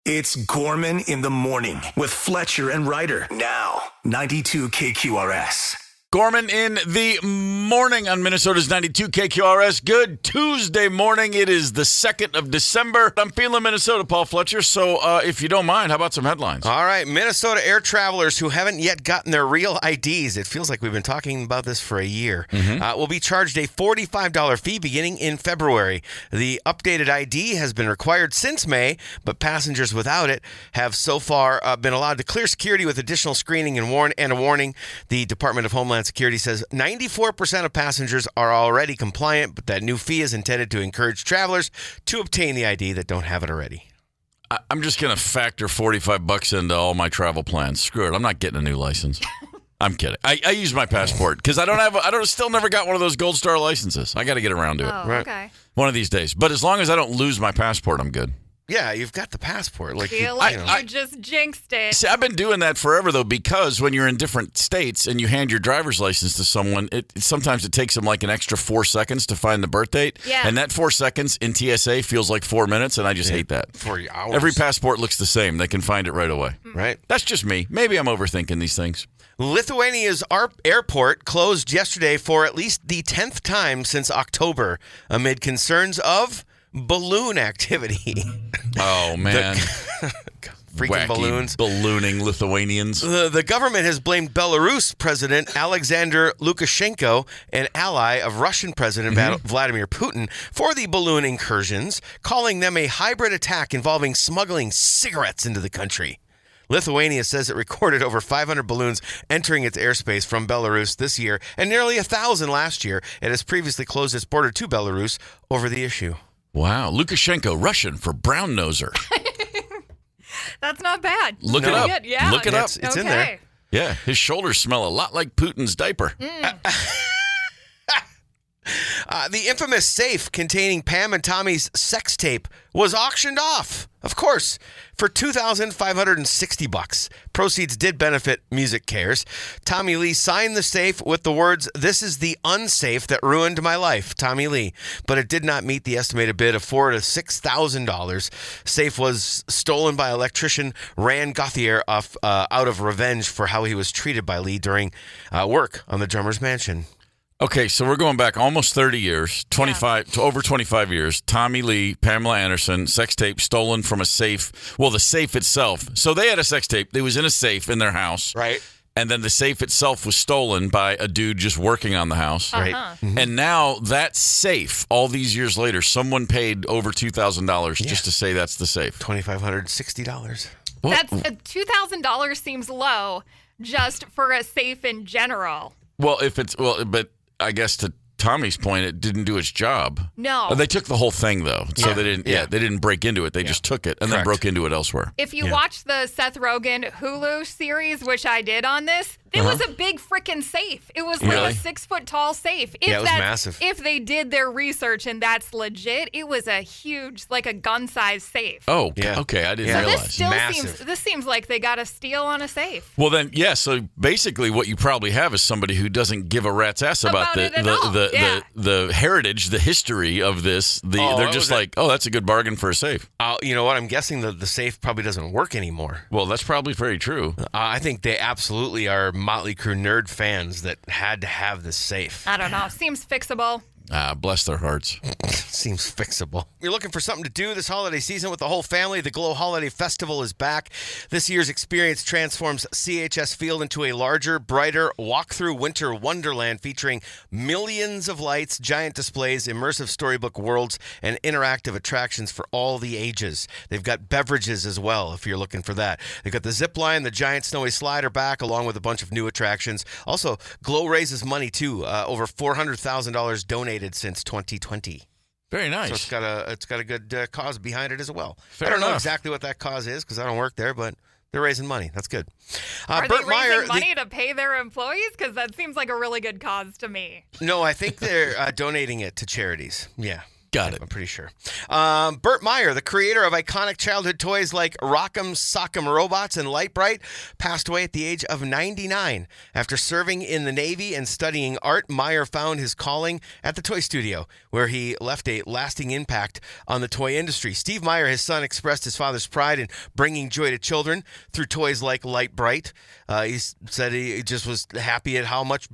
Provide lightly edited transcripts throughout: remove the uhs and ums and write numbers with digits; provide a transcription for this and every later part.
It's Gorman in the morning with Fletcher and Ryder. Now, 92 KQRS. Gorman in the morning on Minnesota's 92 KQRS. Good Tuesday morning. It is the 2nd of December. I'm feeling Minnesota, Paul Fletcher. So if you don't mind, how about some headlines? All right. Minnesota air travelers who haven't yet gotten their real IDs, it feels like we've been talking about this for a year, will be charged a $45 fee beginning in February. The updated ID has been required since May, but passengers without it have so far been allowed to clear security with additional screening and a warning. The Department of Homeland Security says 94% of passengers are already compliant, but that new fee is intended to encourage travelers to obtain the ID that don't have it already. I'm just going to factor $45 into all my travel plans. Screw it. I'm not getting a new license. I'm kidding. I use my passport because I still never got one of those Gold Star licenses. I got to get around to it. Oh, okay. One of these days. But as long as I don't lose my passport, I'm good. Yeah, you've got the passport. You just jinxed it. See, I've been doing that forever, though, because when you're in different states and you hand your driver's license to someone, sometimes it takes them like an extra 4 seconds to find the birth date. Yeah. And that 4 seconds in TSA feels like 4 minutes, and I just hate that. 4 hours. Every passport looks the same. They can find it right away. Right. That's just me. Maybe I'm overthinking these things. Lithuania's airport closed yesterday for at least the 10th time since October amid concerns of balloon activity. Oh, man. Freaking Wacky balloons. Ballooning Lithuanians. The government has blamed Belarus President Alexander Lukashenko, an ally of Russian President Vladimir Putin, for the balloon incursions, calling them a hybrid attack involving smuggling cigarettes into the country. Lithuania says it recorded over 500 balloons entering its airspace from Belarus this year and nearly 1,000 last year. It has previously closed its border to Belarus over the issue. Wow. Lukashenko, Russian for brown noser. That's not bad. Look it up. Yeah. Look it up. It's in there. Yeah, his shoulders smell a lot like Putin's diaper. The infamous safe containing Pam and Tommy's sex tape was auctioned off, of course, for $2,560. Proceeds did benefit Music Cares. Tommy Lee signed the safe with the words, "This is the unsafe that ruined my life, Tommy Lee." But it did not meet the estimated bid of $4,000 to $6,000. Safe was stolen by electrician Rand Gauthier out of revenge for how he was treated by Lee during work on the drummer's mansion. Okay, so we're going back almost 30 years, over 25 years. Tommy Lee, Pamela Anderson, sex tape stolen from a safe. Well, the safe itself. So they had a sex tape. It was in a safe in their house. Right. And then the safe itself was stolen by a dude just working on the house. Right. And now that safe, all these years later, someone paid over $2,000 just to say that's the safe. $2,560. That's $2,000 seems low just for a safe in general. Well, but I guess to Tommy's point, it didn't do its job. No. They took the whole thing, though. So they didn't. Yeah, they didn't break into it. They just took it and then broke into it elsewhere. If you watch the Seth Rogen Hulu series, which I did on this, it was a big freaking safe. It was like a 6-foot-tall safe. It was massive. If they did their research and that's legit, it was a huge, like a gun-sized safe. Oh, okay. I didn't realize. This seems like they got a steal on a safe. Well, then, so basically what you probably have is somebody who doesn't give a rat's ass about the heritage, the history of this. They're just like, oh, that's a good bargain for a safe. You know what? I'm guessing the safe probably doesn't work anymore. Well, that's probably very true. I think they absolutely are Motley Crue nerd fans that had to have this safe. I don't know. Seems fixable. Bless their hearts. Seems fixable. You're looking for something to do this holiday season with the whole family? The Glow Holiday Festival is back. This year's experience transforms CHS Field into a larger, brighter, walk-through winter wonderland featuring millions of lights, giant displays, immersive storybook worlds, and interactive attractions for all the ages. They've got beverages as well, if you're looking for that. They've got the zip line, the giant snowy slide are back, along with a bunch of new attractions. Also, Glow raises money, too. Over $400,000 donated since 2020. Very nice. So it's got a good cause behind it as well. Fair I don't know enough. exactly what that cause is because I don't work there, but they're raising money. That's good. Are Burt they Meyer, raising money to pay their employees? Because that seems like a really good cause to me. No, I think they're donating it to charities. Yeah. Got it. I'm pretty sure. Burt Meyer, the creator of iconic childhood toys like Rock'em Sock'em Robots and Light Bright, passed away at the age of 99. After serving in the Navy and studying art, Meyer found his calling at the toy studio, where he left a lasting impact on the toy industry. Steve Meyer, his son, expressed his father's pride in bringing joy to children through toys like Light Bright. He said he just was happy at how much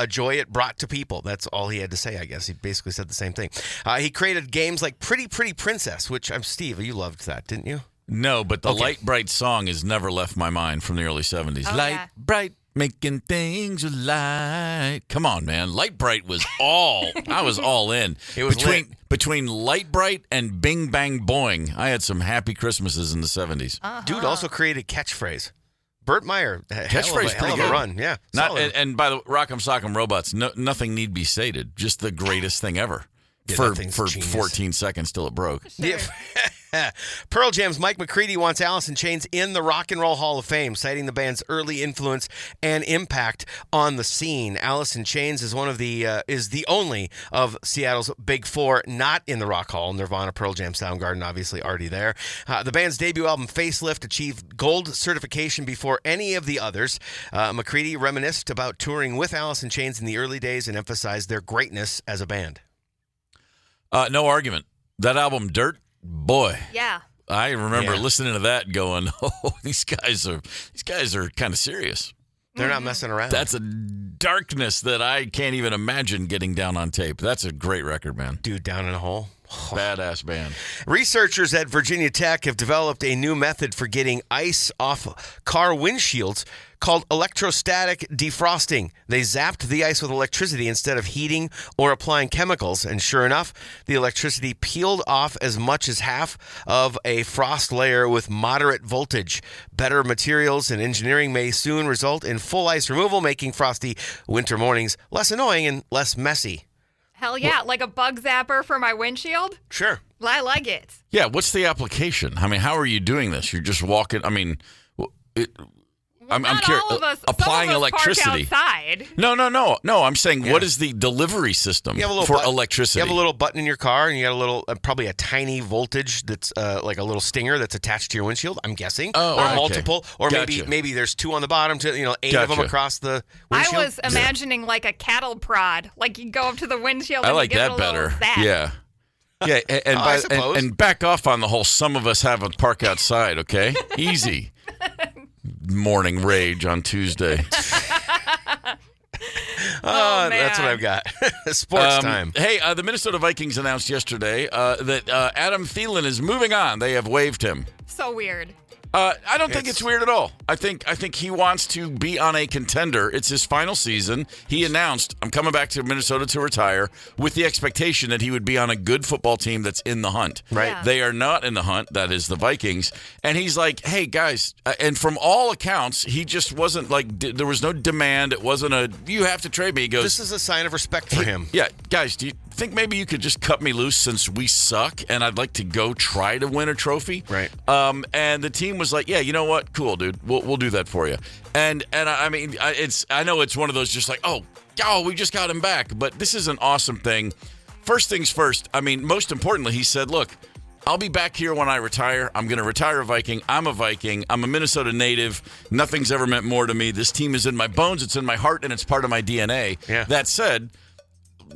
joy it brought to people. That's all he had to say, I guess. He basically said the same thing. He created games like Pretty Pretty Princess, which Steve, you loved that, didn't you? No, but the Light Bright song has never left my mind from the early 70s. Oh, Light yeah. Bright, making things light. Come on, man. Light Bright was all, I was all in. It was between Light Bright and Bing Bang Boing, I had some happy Christmases in the 70s. Dude also created Catchphrase. Burt Meyer, Catchphrase hell of pretty a good. run. Yeah. Not, solid. and by the way, Rock'em Sock'em Robots, nothing need be stated. Just the greatest thing ever. Yeah, for that thing's 14 seconds till it broke. Yeah. Pearl Jam's Mike McCready wants Alice in Chains in the Rock and Roll Hall of Fame, citing the band's early influence and impact on the scene. Alice in Chains is is the only of Seattle's Big Four not in the Rock Hall. Nirvana, Pearl Jam, Soundgarden, obviously already there. The band's debut album Facelift achieved gold certification before any of the others. McCready reminisced about touring with Alice in Chains in the early days and emphasized their greatness as a band. No argument. That album, Dirt, boy. Yeah. I remember listening to that going, oh, these guys are kind of serious. They're not messing around. That's a darkness that I can't even imagine getting down on tape. That's a great record, man. Dude down in a hole. Badass band. Researchers at Virginia Tech have developed a new method for getting ice off car windshields called electrostatic defrosting. They zapped the ice with electricity instead of heating or applying chemicals, and sure enough, the electricity peeled off as much as half of a frost layer with moderate voltage. Better materials and engineering may soon result in full ice removal, making frosty winter mornings less annoying and less messy. Hell yeah. Like a bug zapper for my windshield? Sure. I like it. Yeah, what's the application? I mean, how are you doing this? You're just walking, I mean, I'm curious. All of us, applying some of us electricity. Park outside. No. I'm saying, what is the delivery system for electricity? You have a little button in your car, and you got a little, probably a tiny voltage that's like a little stinger that's attached to your windshield. I'm guessing, or multiple, or maybe there's two on the bottom, to 8 of them across the windshield. I was imagining like a cattle prod, like you go up to the windshield. I and like you give that it a little better. zap. Yeah. Yeah, I suppose. and back off on the whole. Some of us have a park outside. Okay, easy. Morning rage on Tuesday. Oh, man. That's what I've got. Sports time. Hey, the Minnesota Vikings announced yesterday that Adam Thielen is moving on. They have waived him. So weird. I don't think it's weird at all. I think he wants to be on a contender. It's his final season. He announced, I'm coming back to Minnesota to retire, with the expectation that he would be on a good football team that's in the hunt. Right. Yeah. They are not in the hunt. That is the Vikings. And he's like, hey, guys, and from all accounts, he just wasn't like, there was no demand. It wasn't you have to trade me. He goes, This is a sign of respect for him. yeah, guys, do you think maybe you could just cut me loose since we suck and I'd like to go try to win a trophy? Right. And the team was like, yeah, you know what? Cool, dude. We'll do that for you. And I mean, I know it's one of those just like, oh, we just got him back. But this is an awesome thing. First things first. I mean, most importantly, he said, look, I'll be back here when I retire. I'm going to retire a Viking. I'm a Viking. I'm a Minnesota native. Nothing's ever meant more to me. This team is in my bones. It's in my heart, and it's part of my DNA. Yeah. That said,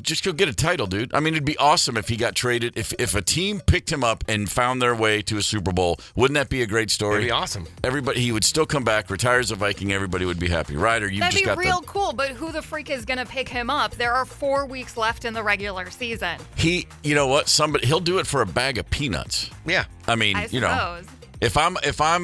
just go get a title, dude. I mean, it'd be awesome if he got traded. If a team picked him up and found their way to a Super Bowl, wouldn't that be a great story? It'd be awesome. He would still come back, retire as a Viking. Everybody would be happy. Ryder, you That'd just be got real cool, but who the freak is going to pick him up? There are 4 weeks left in the regular season. You know what? He'll do it for a bag of peanuts. Yeah. I mean, I suppose. If I'm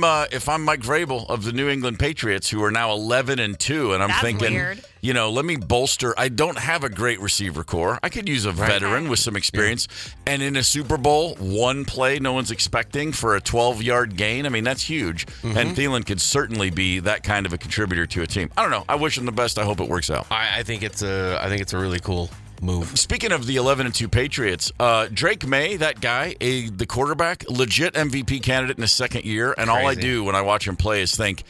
Mike Vrabel of the New England Patriots, who are now 11-2, and I'm That's thinking, weird. Let me bolster. I don't have a great receiver core. I could use a veteran with some experience. Yeah. And in a Super Bowl, one play no one's expecting for a 12-yard gain. I mean, that's huge. Mm-hmm. And Thielen could certainly be that kind of a contributor to a team. I don't know. I wish him the best. I hope it works out. I think it's a really cool move. Speaking of the 11-2 Patriots, Drake May, that guy, the quarterback, legit MVP candidate in his second year, and all I do when I watch him play is think,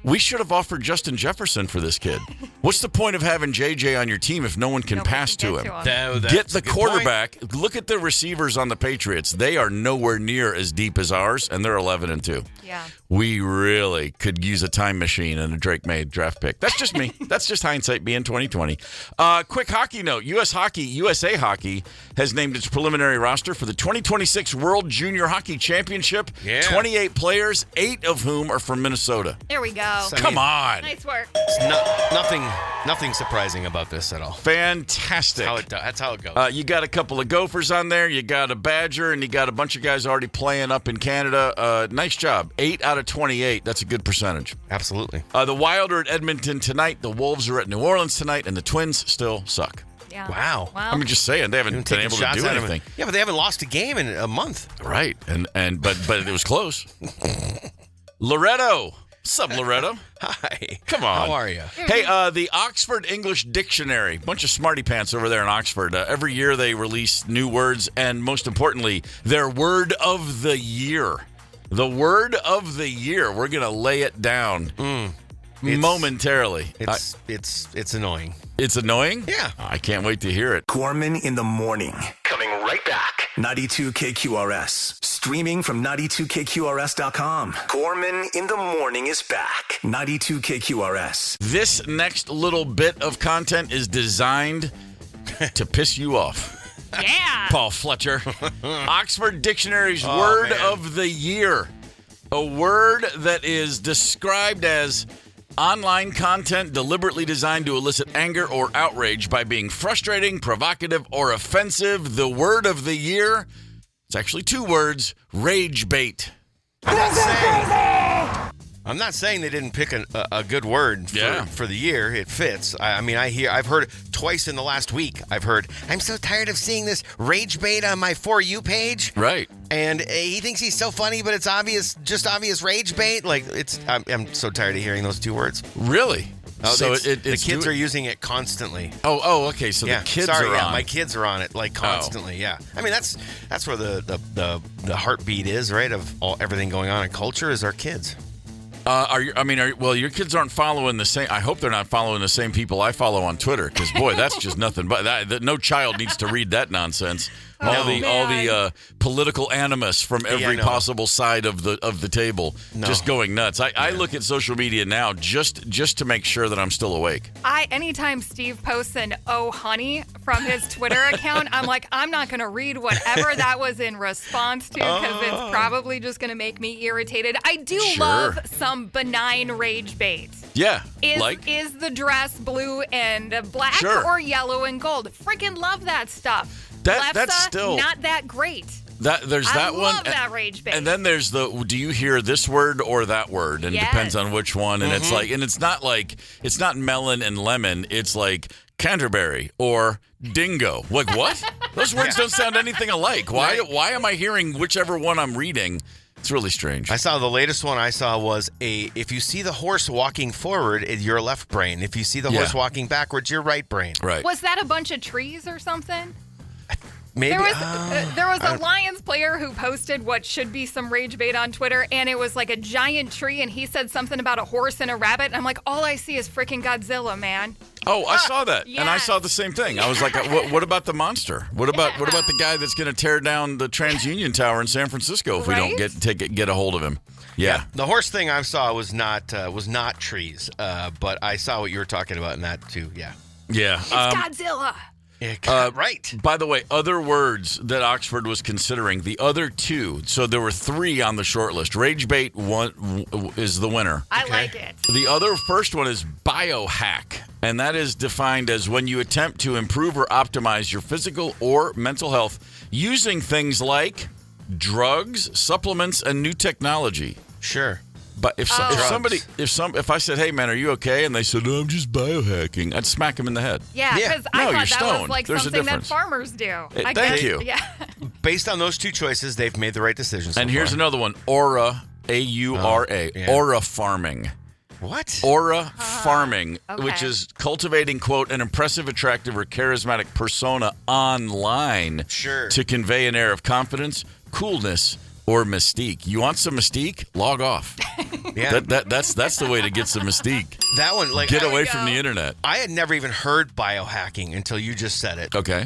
We should have offered Justin Jefferson for this kid. What's the point of having JJ on your team if no one can pass to him? Get the quarterback. Look at the receivers on the Patriots. They are nowhere near as deep as ours, and they're 11-2. Yeah. We really could use a time machine and a Drake May draft pick. That's just me. That's just hindsight being 2020. Quick hockey note. USA Hockey has named its preliminary roster for the 2026 World Junior Hockey Championship. Yeah. 28 players, 8 of whom are from Minnesota. There we go. Come on. Nice work. Nothing surprising about this at all. Fantastic. That's how it goes. You got a couple of Gophers on there. You got a Badger, and you got a bunch of guys already playing up in Canada. Nice job. 8 out of 28. That's a good percentage. Absolutely. The Wild are at Edmonton tonight. The Wolves are at New Orleans tonight, and the Twins still suck. Yeah. Wow. I'm just saying they haven't been able to do anything. Yeah, but they haven't lost a game in a month. Right, but it was close. Loretto. What's up, Loretto? Hi. Come on. How are you? Hey, the Oxford English Dictionary. Bunch of smarty pants over there in Oxford. Every year they release new words, and most importantly, their word of the year. The word of the year. We're going to lay it down momentarily. It's annoying. It's annoying? Yeah. I can't wait to hear it. Gorman in the morning. Coming right back. 92 KQRS. Streaming from 92KQRS.com. Gorman in the morning is back. 92 KQRS. This next little bit of content is designed to piss you off. Yeah. Paul Fletcher. Oxford Dictionary's word of the year. A word that is described as online content deliberately designed to elicit anger or outrage by being frustrating, provocative, or offensive. The word of the year, it's actually 2 words, rage bait. I'm not saying they didn't pick a good word for the year. It fits. I've heard it twice in the last week. I've heard, I'm so tired of seeing this rage bait on my For You page. Right. And he thinks he's so funny, but it's obvious rage bait. Like, I'm so tired of hearing those 2 words. Really? Oh, so the kids are using it constantly. Oh, okay. So the kids are on. My kids are on it like constantly. Yeah. I mean, that's where the heartbeat is, right? Of everything going on in culture is our kids. Your kids aren't following the same. I hope they're not following the same people I follow on Twitter, because boy, that's just nothing. But no child needs to read that nonsense. All the political animus from every possible side of the table, just going nuts. I look at social media now just to make sure that I'm still awake. Anytime Steve posts an "Oh honey" from his Twitter account, I'm like, I'm not going to read whatever that was in response to, because it's probably just going to make me irritated. I do love some benign rage bait. Yeah. Is the dress blue and black or yellow and gold? Freaking love that stuff. That's still not that great. There's that one. I love that rage bait. And then there's do you hear this word or that word? And it depends on which one. And it's like, and it's not melon and lemon. It's like Canterbury or dingo. Like, what? Those words don't sound anything alike. Why am I hearing whichever one I'm reading? It's really strange. The latest one I saw was if you see the horse walking forward, your left brain. If you see the horse walking backwards, your right brain. Right. Was that a bunch of trees or something? Maybe. There was a Lions player who posted what should be some rage bait on Twitter, and it was like a giant tree, and he said something about a horse and a rabbit, and I'm like, all I see is freaking Godzilla, man. Oh, I saw that, and I saw the same thing. I was like, what about the monster? What about the guy that's going to tear down the TransUnion Tower in San Francisco if we don't get a hold of him? Yeah. The horse thing I saw was not trees, but I saw what you were talking about in that too. Yeah. Yeah. It's Godzilla. Right. By the way, other words that Oxford was considering, the other 2, so there were 3 on the short list. Rage bait is the winner. I like it. The first one is biohack, and that is defined as when you attempt to improve or optimize your physical or mental health using things like drugs, supplements, and new technology. Sure. But if I said, "Hey man, are you okay?" and they said, "No, I'm just biohacking," I'd smack them in the head. Yeah, because I thought that stoned. was like There's something that farmers do. Thank you. Yeah. Based on those 2 choices, they've made the right decision. And here's another one: aura, AURA, aura farming. What? Aura farming, which is cultivating, quote, an impressive, attractive, or charismatic persona online to convey an air of confidence, coolness, or mystique. You want some mystique? Log off. Yeah. That's the way to get some mystique. That one, like, Get There we away go. from the internet. I had never even heard biohacking until you just said it. Okay.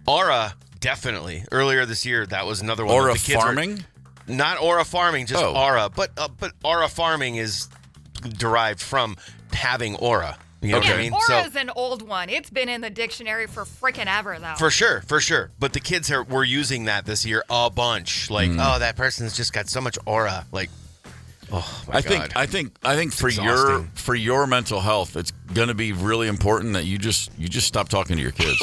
Aura, definitely. Earlier this year, that was another one. Aura that the kids farming? Not aura farming, just Oh. aura. But aura farming is derived from having aura. You know what I mean? Aura's an old one. It's been in the dictionary for freaking ever, though. For sure. But the kids were using that this year a bunch. Like, oh, that person's just got so much aura. Like, oh my God. I think for exhausting. your mental health, it's going to be really important that you just stop talking to your kids.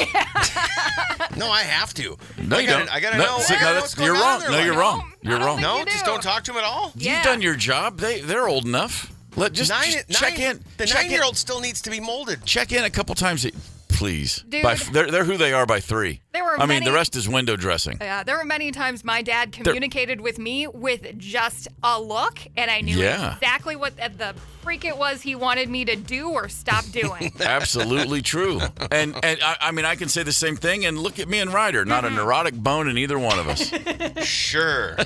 No, I have to. No, you don't. I gotta No, know. see, no, what's going you're on wrong. in their No, life. you're wrong. You're I don't wrong. think No, you just do. don't talk to them at all. Yeah. You've done your job. They're old enough. Just check in. The Check in. 9-year-old still needs to be molded. Check in a couple times, please. Dude. They're who they are by 3. There were I mean, many- the rest is window dressing. Yeah, there were many times my dad communicated with me with just a look, and I knew Yeah. exactly what the freak it was he wanted me to do or stop doing. Absolutely true. And I mean, I can say the same thing. And look at me and Ryder. Not a neurotic bone in either one of us. Sure.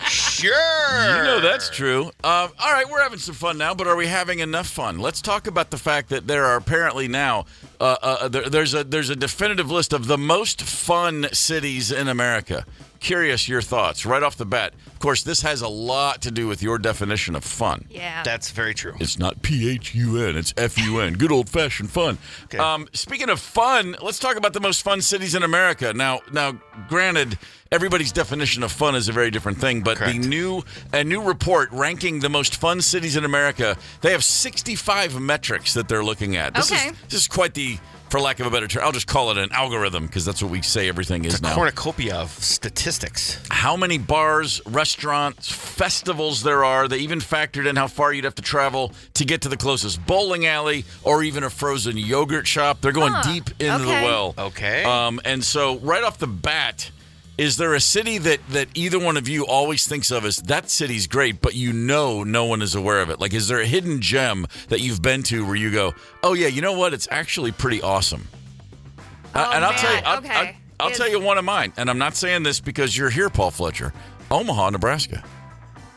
Sure. You know that's true. All right, we're having some fun now, but are we having enough fun? Let's talk about the fact that there are apparently now there's a definitive list of the most fun cities in America. Curious your thoughts right off the bat. Of course, this has a lot to do with your definition of fun. Yeah. That's very true. It's not PHUN, it's FUN. Good old-fashioned fun. Okay. Speaking of fun, let's talk about the most fun cities in America. Now, granted, everybody's definition of fun is a very different thing, but Correct. a new report ranking the most fun cities in America, they have 65 metrics that they're looking at. This is quite the, for lack of a better term, I'll just call it an algorithm because that's what we say everything is It's a now. cornucopia of statistics. How many bars, restaurants, festivals there are. They even factored in how far you'd have to travel to get to the closest bowling alley or even a frozen yogurt shop. They're going deep into the well. Okay. And so right off the bat, is there a city that either one of you always thinks of as that city's great, but no one is aware of it? Like, is there a hidden gem that you've been to where you go, oh, yeah, you know what? It's actually pretty awesome. And I'll tell you, I'll tell you one of mine. And I'm not saying this because you're here, Paul Fletcher. Omaha, Nebraska.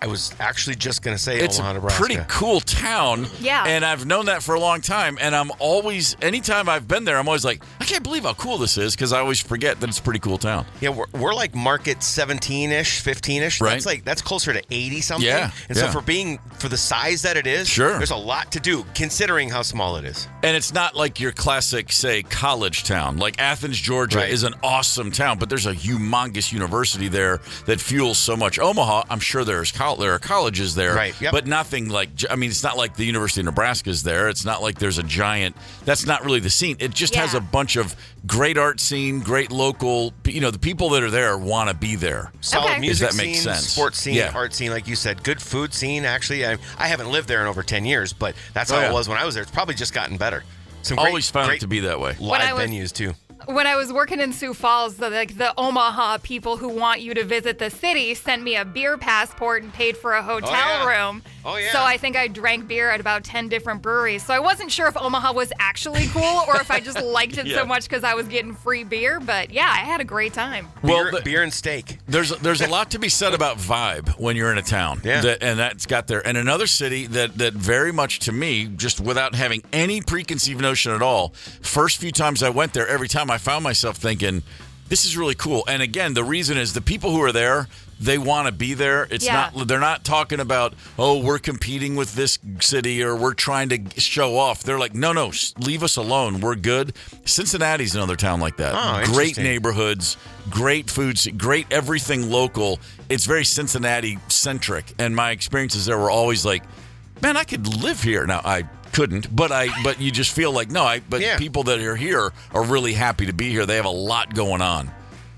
I was actually just going to say It's Omaha, a Nebraska. pretty cool town. Yeah. And I've known that for a long time. And I'm always, anytime I've been there, I'm always like, I can't believe how cool this is because I always forget that it's a pretty cool town. Yeah, we're like market 17-ish, 15-ish. Right. That's closer to 80-something. Yeah, And so yeah. for the size that it is, Sure. there's a lot to do considering how small it is. And it's not like your classic, say, college town. Like Athens, Georgia Right. is an awesome town, but there's a humongous university there that fuels so much. Omaha, I'm sure there are colleges there, Right, yep. but nothing like, I mean, it's not like the University of Nebraska is there. It's not like there's a giant, that's not really the scene. It just has Yeah. a bunch of great art scene, great local, the people that are there want to be there. Solid Okay. music Does that make scene, sense? sports scene, Yeah. art scene, like you said. Good food scene, actually. I haven't lived there in over 10 years, but that's how yeah. it was when I was there. It's probably just gotten better. Some Always found great it to be that way. live I was- venues, too. When I was working in Sioux Falls, the Omaha people who want you to visit the city sent me a beer passport and paid for a hotel yeah. room. Oh, yeah. So I think I drank beer at about 10 different breweries. So I wasn't sure if Omaha was actually cool or if I just liked it Yeah. so much because I was getting free beer. But yeah, I had a great time. Beer and steak. There's a lot to be said about vibe when you're in a town. Yeah. And that's got there. And another city that very much to me, just without having any preconceived notion at all, first few times I went there, every time I found myself thinking, this is really cool. And again, the reason is the people who are there, they want to be there. It's Yeah. they're not talking about, oh, we're competing with this city or we're trying to show off. They're like, no, leave us alone. We're good. Cincinnati's another town like that. Oh, great interesting. neighborhoods, great foods, great everything local. It's very Cincinnati centric. And my experiences there were always like, man, I could live here. Now I couldn't, but you just feel like Yeah. people that are here are really happy to be here. They have a lot going on.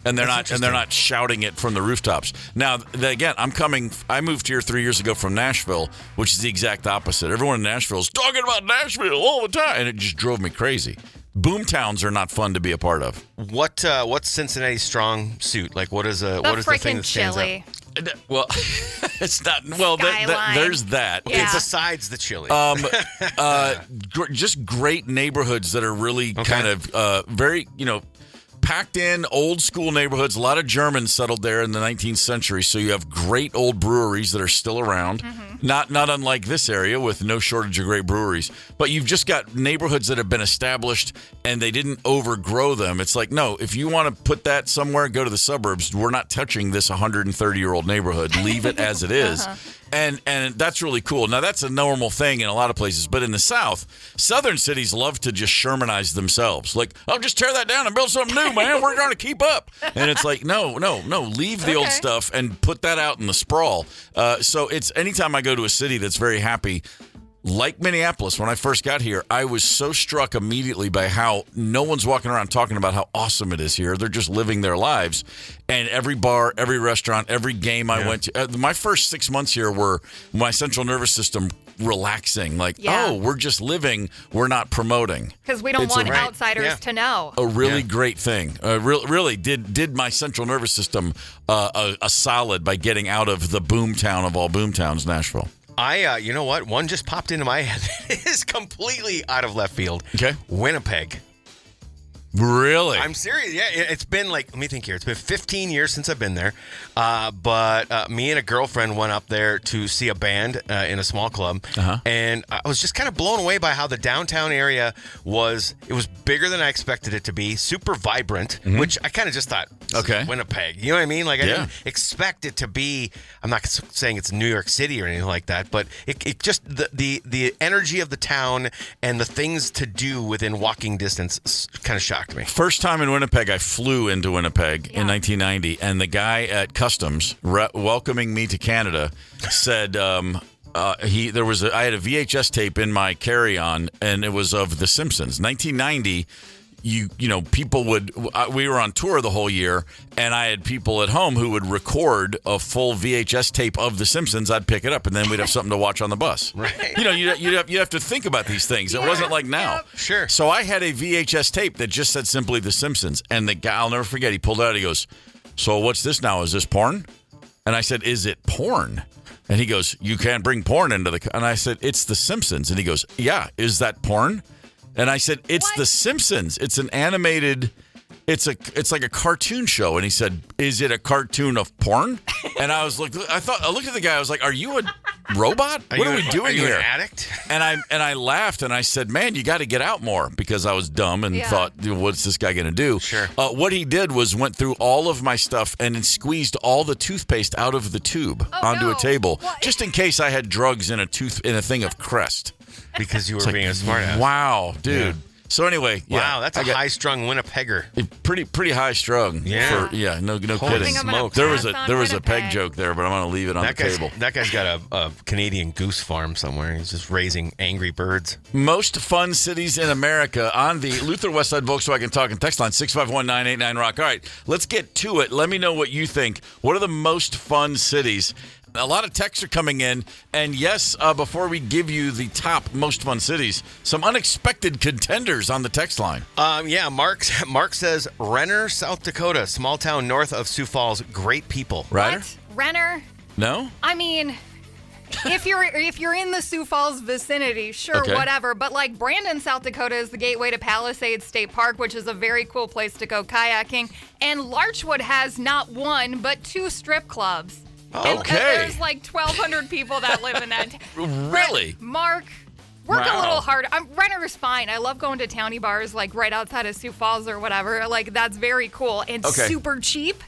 And they're not shouting it from the rooftops. Now, again, I moved here 3 years ago from Nashville, which is the exact opposite. Everyone in Nashville is talking about Nashville all the time, and it just drove me crazy. Boom towns are not fun to be a part of. What's Cincinnati's strong suit? Like, what is the thing freaking that stands chili. Well, it's not. Well, Skyline. there's that. out? Okay, Yeah. besides the chili. Just great neighborhoods that are really kind of very, packed in old school neighborhoods. A lot of Germans settled there in the 19th century. So you have great old breweries that are still around. Not unlike this area with no shortage of great breweries. But you've just got neighborhoods that have been established and they didn't overgrow them. It's like, no, if you want to put that somewhere, go to the suburbs. We're not touching this 130-year-old neighborhood. Leave it as it is. And that's really cool. Now, that's a normal thing in a lot of places. But in the South, southern cities love to just Shermanize themselves. Like, oh, just tear that down and build something new, man. We're going to keep up. And it's like, no. Leave the old stuff and put that out in the sprawl. So it's anytime I go to a city that's very happy, like Minneapolis, when I first got here, I was so struck immediately by how no one's walking around talking about how awesome it is here. They're just living their lives. And every bar, every restaurant, every game I went to, my first 6 months here were my central nervous system relaxing. Like, oh, we're just living. We're not promoting. Because we don't want outsiders to know. A really great thing. Really did my central nervous system a solid by getting out of the boomtown of all boomtowns, Nashville. You know what? One just popped into my head. It is completely out of left field. Okay. Winnipeg. Really? I'm serious. Yeah, it's been let me think here. It's been 15 years since I've been there. But me and a girlfriend went up there to see a band in a small club. And I was just kind of blown away by how the downtown area was. It was bigger than I expected it to be. Super vibrant, which I kind of just thought, Winnipeg. You know what I mean? Like, I didn't expect it to be, I'm not saying it's New York City or anything like that, but it just, the energy of the town and the things to do within walking distance kind of shocked me. First time in Winnipeg, I flew into Winnipeg in 1990, and the guy at Customs welcoming me to Canada said I had a VHS tape in my carry-on, and it was of The Simpsons. 1990. You know, people we were on tour the whole year, and I had people at home who would record a full VHS tape of The Simpsons. I'd pick it up, and then we'd have something to watch on the bus. Right. You know, you have to think about these things. It wasn't like now. Sure. So I had a VHS tape that just said simply The Simpsons, and the guy, I'll never forget, he pulled it out, he goes, so what's this now? Is this porn? And I said, is it porn? And he goes, you can't bring porn into the... And I said, it's The Simpsons. And he goes, yeah, is that porn? And I said, it's The Simpsons. It's an animated, it's like a cartoon show. And he said, is it a cartoon of porn? And I was like, I looked at the guy, I was like, are you a robot? What are we doing here? Are you an addict? And I laughed and I said, man, you got to get out more, because I was dumb and thought, what's this guy going to do? Sure. What he did was went through all of my stuff and then squeezed all the toothpaste out of the tube onto a table, just in case I had drugs in a thing of Crest. Because you were being a smart ass. Wow, dude. Yeah. So anyway, wow, that's a high-strung Winnipegger. Pretty high-strung. Yeah. No kidding. There was a peg joke there, but I'm going to leave it on the table. That guy's got a Canadian goose farm somewhere. He's just raising angry birds. Most fun cities in America on the Luther Westside Volkswagen Talking text line 651-989-ROCK. All right, let's get to it. Let me know what you think. What are the most fun cities? A lot of texts are coming in, and yes, before we give you the top most fun cities, some unexpected contenders on the text line. Mark says Renner, South Dakota, small town north of Sioux Falls, great people. Ryder? What? Renner? No? I mean, if you're in the Sioux Falls vicinity, sure, whatever. But like Brandon, South Dakota is the gateway to Palisades State Park, which is a very cool place to go kayaking. And Larchwood has not one, but 2 strip clubs. Okay. And there's like 1,200 people that live in that. Really? Mark, work a little harder. Renner's fine. I love going to towny bars like right outside of Sioux Falls or whatever. Like, that's very cool and super cheap.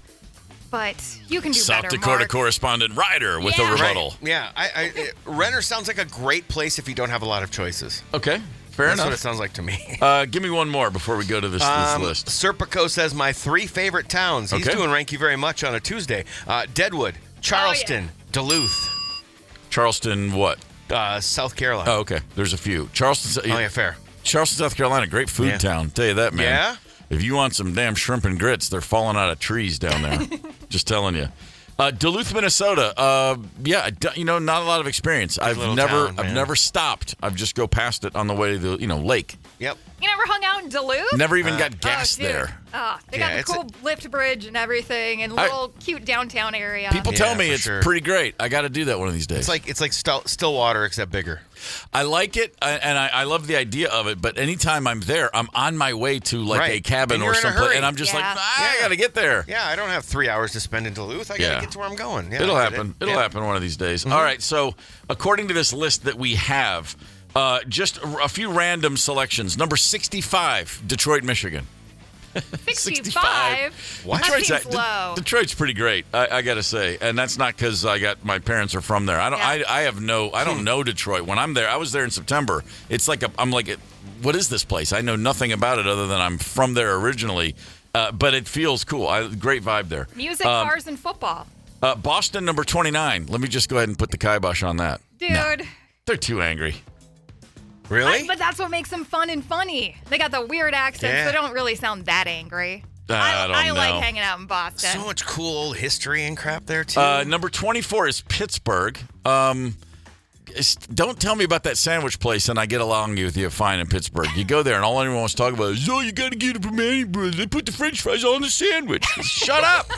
But you can do South better, Dakota Mark. correspondent Ryder with a rebuttal. Right. Yeah, Renner sounds like a great place if you don't have a lot of choices. Okay. Fair enough. That's what it sounds like to me. Give me one more before we go to this list. Serpico says my 3 favorite towns. He's doing Rank You Very Much on a Tuesday. Deadwood, Charleston, Duluth. Charleston what? South Carolina. Oh, okay. There's a few. Charleston. Oh, yeah, fair. Charleston, South Carolina, great food town. Tell you that, man. Yeah? If you want some damn shrimp and grits, they're falling out of trees down there. Just telling you. Duluth, Minnesota. Not a lot of experience. I've never stopped. I've just go past it on the way to the lake. Yep. You never hung out in Duluth? Never even got gas dude. there. They got the cool lift bridge and everything, and little cute downtown area. People tell me it's sure. pretty great. I got to do that one of these days. It's like Stillwater except bigger. I like it, and I love the idea of it. But anytime I'm there, I'm on my way to a cabin or something, and I'm just I got to get there. Yeah, I don't have 3 hours to spend in Duluth. I got to get to where I'm going. Yeah, it'll happen. It'll happen one of these days. All right. So according to this list that we have, just a few random selections. Number 65, Detroit, Michigan. 65? What? That seems low. Detroit's pretty great, I got to say, and that's not because my parents are from there. I don't know Detroit. When I'm there, I was there in September. It's like what is this place? I know nothing about it other than I'm from there originally, but it feels cool. Great vibe there. Music, cars, and football. Boston, number 29. Let me just go ahead and put the kibosh on that. Dude. No, they're too angry. Really? But that's what makes them fun and funny. They got the weird accents. They don't really sound that angry. I don't know. like hanging out in Boston. So much cool old history and crap there, too. Number 24 is Pittsburgh. Don't tell me about that sandwich place, and I get along with you fine in Pittsburgh. You go there, and all anyone wants to talk about is, you got to get it from Manny Brothers. They put the French fries on the sandwich. Shut up.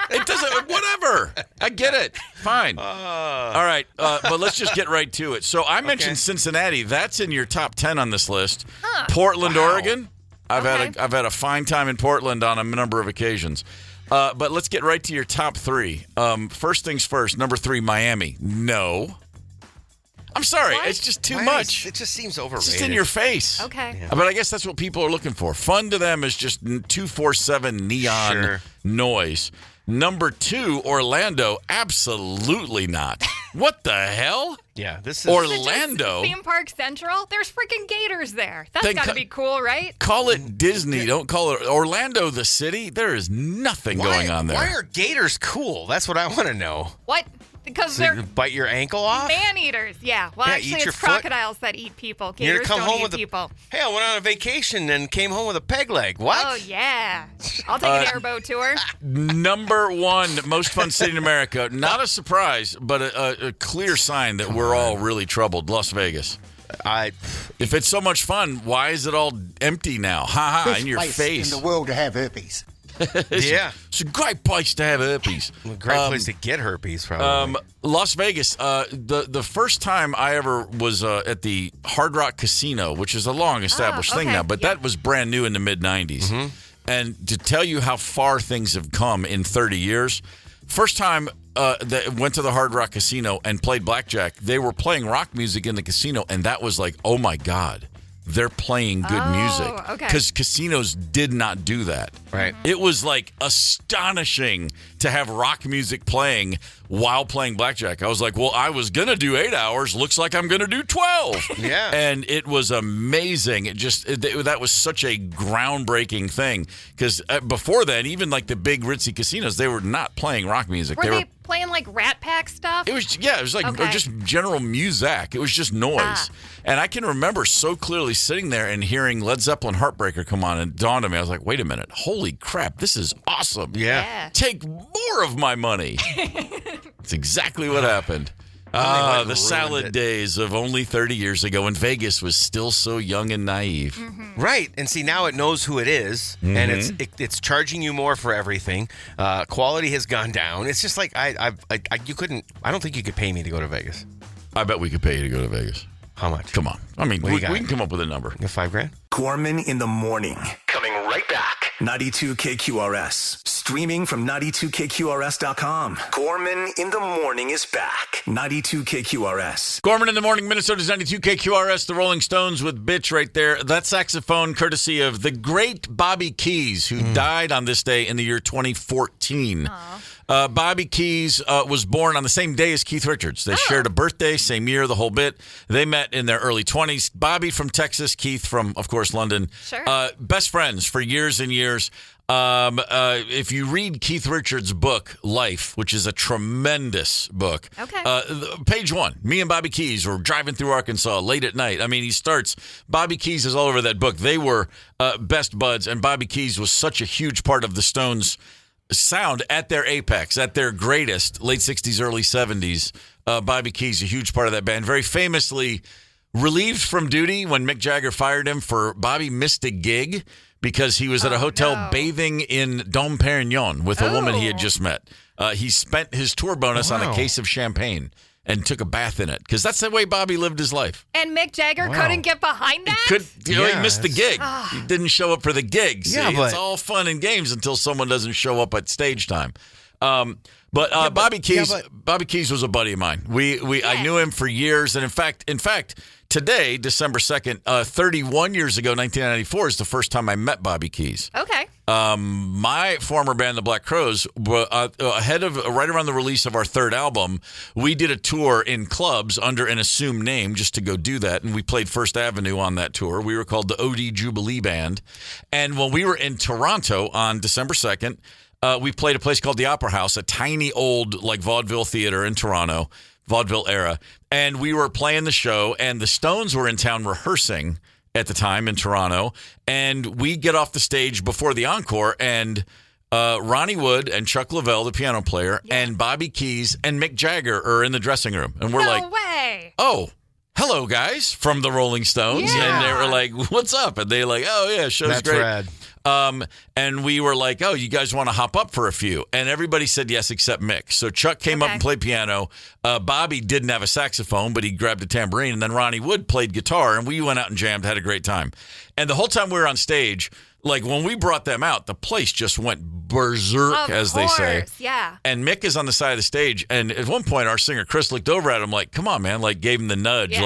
It doesn't, whatever. I get it. Fine. All right, but let's just get right to it. So I mentioned Cincinnati. That's in your top 10 on this list. Portland, Oregon. I've had a fine time in Portland on a number of occasions. But let's get right to your top 3. First things first, number 3, Miami. No. I'm sorry. What? It's just too much. It just seems overrated. It's just in your face. Okay. Yeah. But I guess that's what people are looking for. Fun to them is just 247 neon noise. Number 2, Orlando. Absolutely not. What the hell? Yeah, this is Orlando. Theme Park Central? There's freaking gators there. That's got to be cool, right? Call it Disney. Don't call it Orlando, the city. There is nothing going on there. Why are gators cool? That's what I want to know. What? Because So they're you bite your ankle off? man-eaters. Yeah. Well, actually, eat your it's foot? crocodiles that eat people. You're Gators gonna come don't home eat with people. Hey, I went on a vacation and came home with a peg leg. What? Oh, yeah. I'll take an airboat tour. Number 1 most fun city in America. Not a surprise, but a clear sign that we're all really troubled. Las Vegas. If it's so much fun, why is it all empty now? Ha ha! In your face. In the world to have herpes. It's a great place to have herpes. A great place to get herpes, probably. Las Vegas. The first time I ever was at the Hard Rock Casino, which is a long established thing now, but that was brand new in the mid '90s. And to tell you how far things have come in 30 years, first time that went to the Hard Rock Casino and played blackjack, they were playing rock music in the casino, and that was like, oh my God. They're playing good music. Because casinos did not do that. Right. It was like astonishing to have rock music playing while playing blackjack. I was like, well, I was going to do 8 hours. Looks like I'm going to do 12. Yeah. And it was amazing. That was such a groundbreaking thing. Because before that, even like the big ritzy casinos, they were not playing rock music. Were they playing like Rat Pack stuff? It was like or just general music. It was just noise. And I can remember so clearly sitting there and hearing Led Zeppelin Heartbreaker come on, and it dawned on me. I was like, wait a minute. Holy crap. This is awesome. Yeah. Take more of my money. That's exactly what happened. The salad days of only 30 years ago when Vegas was still so young and naive. Right. And see, now it knows who it is, and it's charging you more for everything. Quality has gone down. It's just like I don't think you could pay me to go to Vegas. I bet we could pay you to go to Vegas. How much? Come on. I mean, we can come up with a number. $5,000? Gorman in the morning. Coming right back. 92 KQRS. Streaming from 92KQRS.com. Gorman in the morning is back. 92 KQRS. Gorman in the morning, Minnesota's 92 KQRS, the Rolling Stones with Bitch right there. That saxophone courtesy of the great Bobby Keys, who died on this day in the year 2014. Bobby Keys was born on the same day as Keith Richards. They shared a birthday, same year, the whole bit. They met in their early 20s. Bobby from Texas, Keith from, of course, London. Sure. Best friends for years and years. If you read Keith Richards' book, Life, which is a tremendous book, page 1, me and Bobby Keys were driving through Arkansas late at night. I mean, Bobby Keys is all over that book. They were best buds, and Bobby Keys was such a huge part of the Stones' sound at their apex, at their greatest, late 60s, early 70s. Bobby Keys, a huge part of that band. Very famously relieved from duty when Mick Jagger fired him for Bobby missed a gig because he was at a hotel bathing in Dom Perignon with a woman he had just met. He spent his tour bonus on a case of champagne and took a bath in it because that's the way Bobby lived his life. And Mick Jagger couldn't get behind that? He missed the gig. He didn't show up for the gig. See, it's all fun and games until someone doesn't show up at stage time. Bobby Keys was a buddy of mine. I knew him for years, and in fact, today, December 2nd, 31 years ago, 1994, is the first time I met Bobby Keys. Okay. My former band, the Black Crowes, right around the release of our third album, we did a tour in clubs under an assumed name just to go do that, and we played First Avenue on that tour. We were called the OD Jubilee Band, and when we were in Toronto on December 2nd, we played a place called the Opera House, a tiny old vaudeville theater in Toronto, vaudeville era. And we were playing the show, and the Stones were in town rehearsing at the time in Toronto. And we get off the stage before the encore, and Ronnie Wood and Chuck Leavell, the piano player, and Bobby Keys and Mick Jagger are in the dressing room. And we're No way. oh, hello, guys, from the Rolling Stones. Yeah. And they were like, what's up? And they're like, oh, yeah, show's That's great. rad. And we were like, oh, you guys want to hop up for a few? And everybody said yes except Mick. So Chuck came up and played piano. Bobby didn't have a saxophone, but he grabbed a tambourine. And then Ronnie Wood played guitar, and we went out and jammed, had a great time. And the whole time we were on stage, when we brought them out, the place just went berserk, as they say. Yeah. And Mick is on the side of the stage. And at one point, our singer, Chris, looked over at him like, come on, man, gave him the nudge.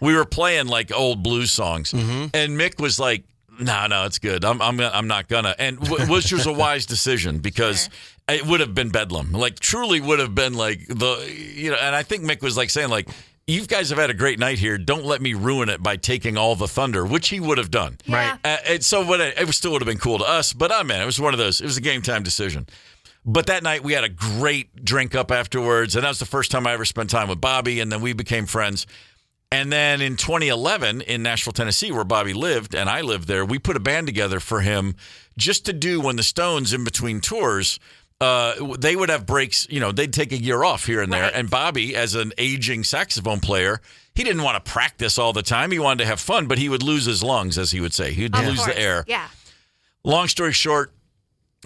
We were playing old blues songs. Mm-hmm. And Mick was like, no, it's good. I'm not gonna. And which was a wise decision because it would have been bedlam. Truly would have been and I think Mick was saying you guys have had a great night here. Don't let me ruin it by taking all the thunder, which he would have done. Yeah. Right. So it still would have been cool to us. But it was one of those. It was a game time decision. But that night we had a great drink up afterwards, and that was the first time I ever spent time with Bobby. And then we became friends. And then in 2011 in Nashville, Tennessee, where Bobby lived and I lived there, we put a band together for him just to do when the Stones in between tours, they would have breaks, they'd take a year off here and there. And Bobby, as an aging saxophone player, he didn't want to practice all the time. He wanted to have fun, but he would lose his lungs, as he would say. He'd lose the air. Yeah. Long story short,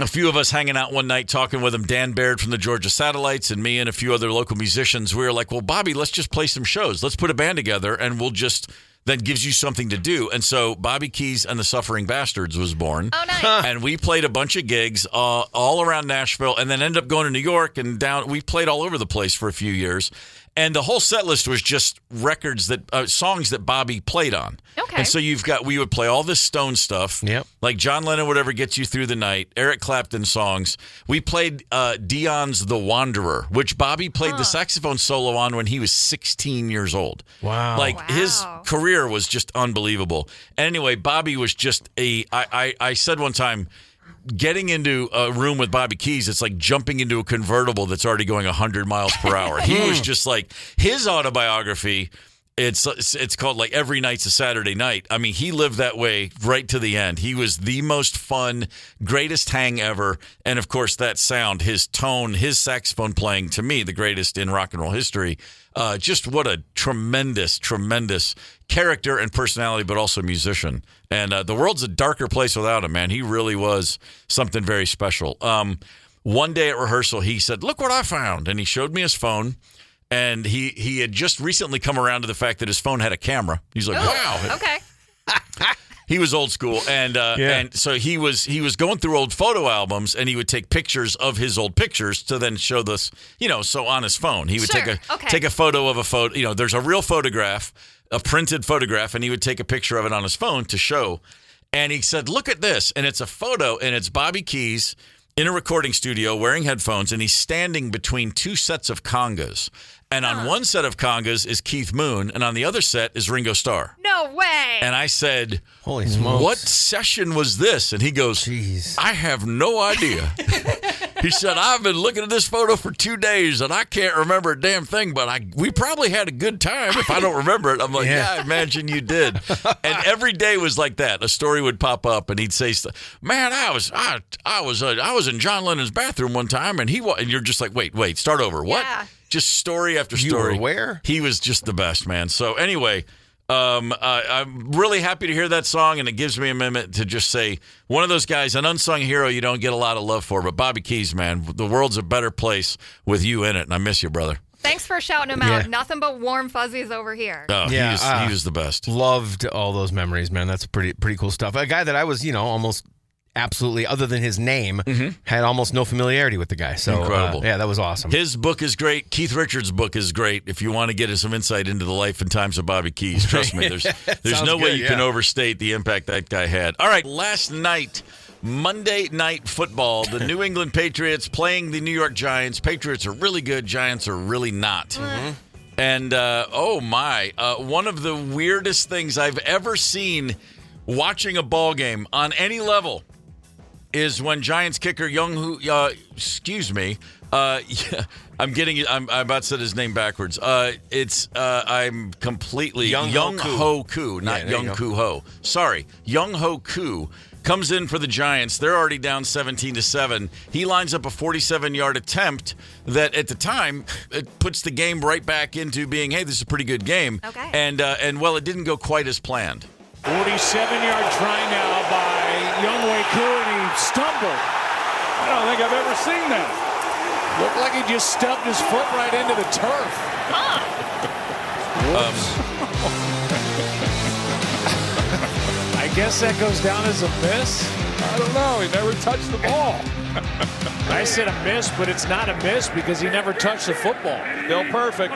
a few of us hanging out one night talking with him, Dan Baird from the Georgia Satellites and me and a few other local musicians. We were like, well, Bobby, let's just play some shows. Let's put a band together and we'll just, that gives you something to do. And so Bobby Keys and the Suffering Bastards was born. Oh, nice. And we played a bunch of gigs all around Nashville and then ended up going to New York and down. We played all over the place for a few years. And the whole set list was just songs that Bobby played on. Okay. And so we would play all this Stone stuff. Yep. Like John Lennon, Whatever Gets You Through the Night, Eric Clapton songs. We played Dion's The Wanderer, which Bobby played the saxophone solo on when he was 16 years old. Wow. His career was just unbelievable. Anyway, Bobby was just I said one time, getting into a room with Bobby Keys, it's like jumping into a convertible that's already going 100 miles per hour. He was just his autobiography, it's called Every Night's a Saturday Night. I mean, he lived that way right to the end. He was the most fun, greatest hang ever. And of course, that sound, his tone, his saxophone playing, to me, the greatest in rock and roll history. Just what a tremendous, tremendous character and personality, but also musician. And the world's a darker place without him, man. He really was something very special. One day at rehearsal, he said, look what I found. And he showed me his phone. And he had just recently come around to the fact that his phone had a camera. He's like, wow. Okay. He was old school, and so he was going through old photo albums, and he would take pictures of his old pictures to then show this, so on his phone. He would take a photo of a photo. There's a real photograph, a printed photograph, and he would take a picture of it on his phone to show. And he said, look at this. And it's a photo, and it's Bobby Keys in a recording studio wearing headphones, and he's standing between two sets of congas. And on one set of congas is Keith Moon, and on the other set is Ringo Starr. No way. And I said, holy smokes, what session was this? And he goes, jeez, I have no idea. He said, I've been looking at this photo for 2 days, and I can't remember a damn thing, but we probably had a good time if I don't remember it. I'm like, yeah, I imagine you did. And every day was like that. A story would pop up, and he'd say, man, I was in John Lennon's bathroom one time, and you're just like, wait, start over. What? Yeah. Just story after story. You were where? He was just the best, man. So anyway, I'm really happy to hear that song, and it gives me a minute to just say one of those guys, an unsung hero you don't get a lot of love for, but Bobby Keys, man, the world's a better place with you in it, and I miss you, brother. Thanks for shouting him out. Nothing but warm fuzzies over here. Oh, he was the best. Loved all those memories, man. That's pretty cool stuff. A guy that I was, almost absolutely, other than his name, had almost no familiarity with the guy. So, incredible. That was awesome. His book is great. Keith Richards' book is great. If you want to get some insight into the life and times of Bobby Keys, trust me, there's no way you can overstate the impact that guy had. All right, last night, Monday Night Football, the New England Patriots playing the New York Giants. Patriots are really good. Giants are really not. And, one of the weirdest things I've ever seen watching a ball game on any level is when Giants kicker I'm about to say his name backwards. I'm completely Young Ho Koo, not Young Koo Ho. Sorry, Young Ho Koo comes in for the Giants. They're already down 17-7. He lines up a 47-yard attempt that, at the time, it puts the game right back into being, hey, this is a pretty good game. Okay. And it didn't go quite as planned. 47-yard try now by Young Ho Koo, and he stumbled. I don't think I've ever seen that. Looked like he just stubbed his foot right into the turf. I guess that goes down as a miss. I don't know. He never touched the ball. I said a miss, but it's not a miss because he never touched the football. Still perfect.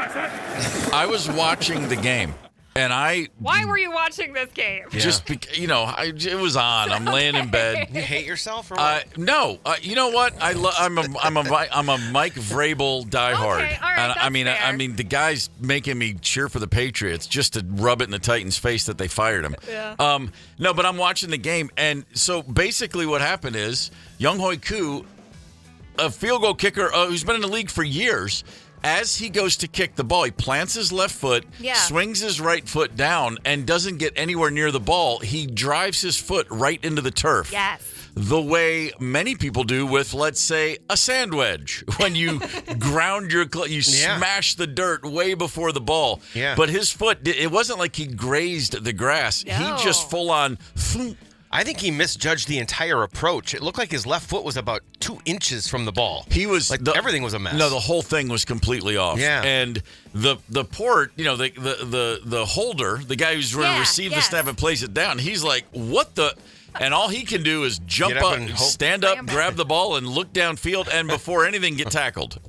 I was watching the game. And Why were you watching this game? Just it was on. I'm laying in bed. You hate yourself or what? No. You know what? I'm a Mike Vrabel diehard. Okay, all right, And fair. I mean the guy's making me cheer for the Patriots just to rub it in the Titans' face that they fired him. Yeah. No, but I'm watching the game, and so basically what happened is Young Ho Koo, a field goal kicker who's been in the league for years. As he goes to kick the ball, he plants his left foot, swings his right foot down, and doesn't get anywhere near the ball. He drives his foot right into the turf. Yes. The way many people do with, let's say, a sand wedge. When you smash the dirt way before the ball. Yeah. But his foot, it wasn't like he grazed the grass. No. He just full on... I think he misjudged the entire approach. It looked like his left foot was about 2 inches from the ball. He was everything was a mess. No, the whole thing was completely off. Yeah. And the port, the holder, the guy who's going to receive the snap and place it down, he's like, what the? And all he can do is jump up, stand up, grab the ball, and look downfield, and before anything, get tackled.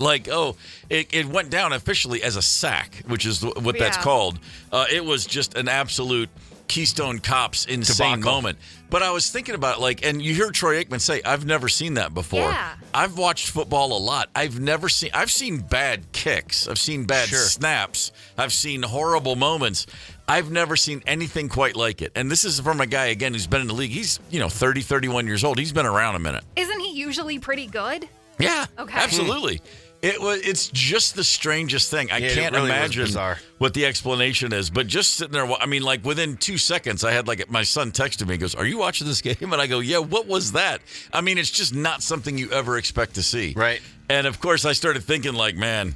It went down officially as a sack, which is what that's called. It was just an absolute Keystone Cops insane moment. But I was thinking about and you hear Troy Aikman say, I've never seen that before. Yeah. I've watched football a lot. I've seen bad kicks. I've seen bad snaps. I've seen horrible moments. I've never seen anything quite like it. And this is from a guy, again, who's been in the league. He's, 30, 31 years old. He's been around a minute. Isn't he usually pretty good? Yeah, okay. Absolutely. It's just the strangest thing. I can't imagine what the explanation is. But just sitting there, within 2 seconds, I had my son texted me. He goes, "Are you watching this game?" And I go, "Yeah, what was that?" I mean, it's just not something you ever expect to see. Right. And of course, I started thinking man,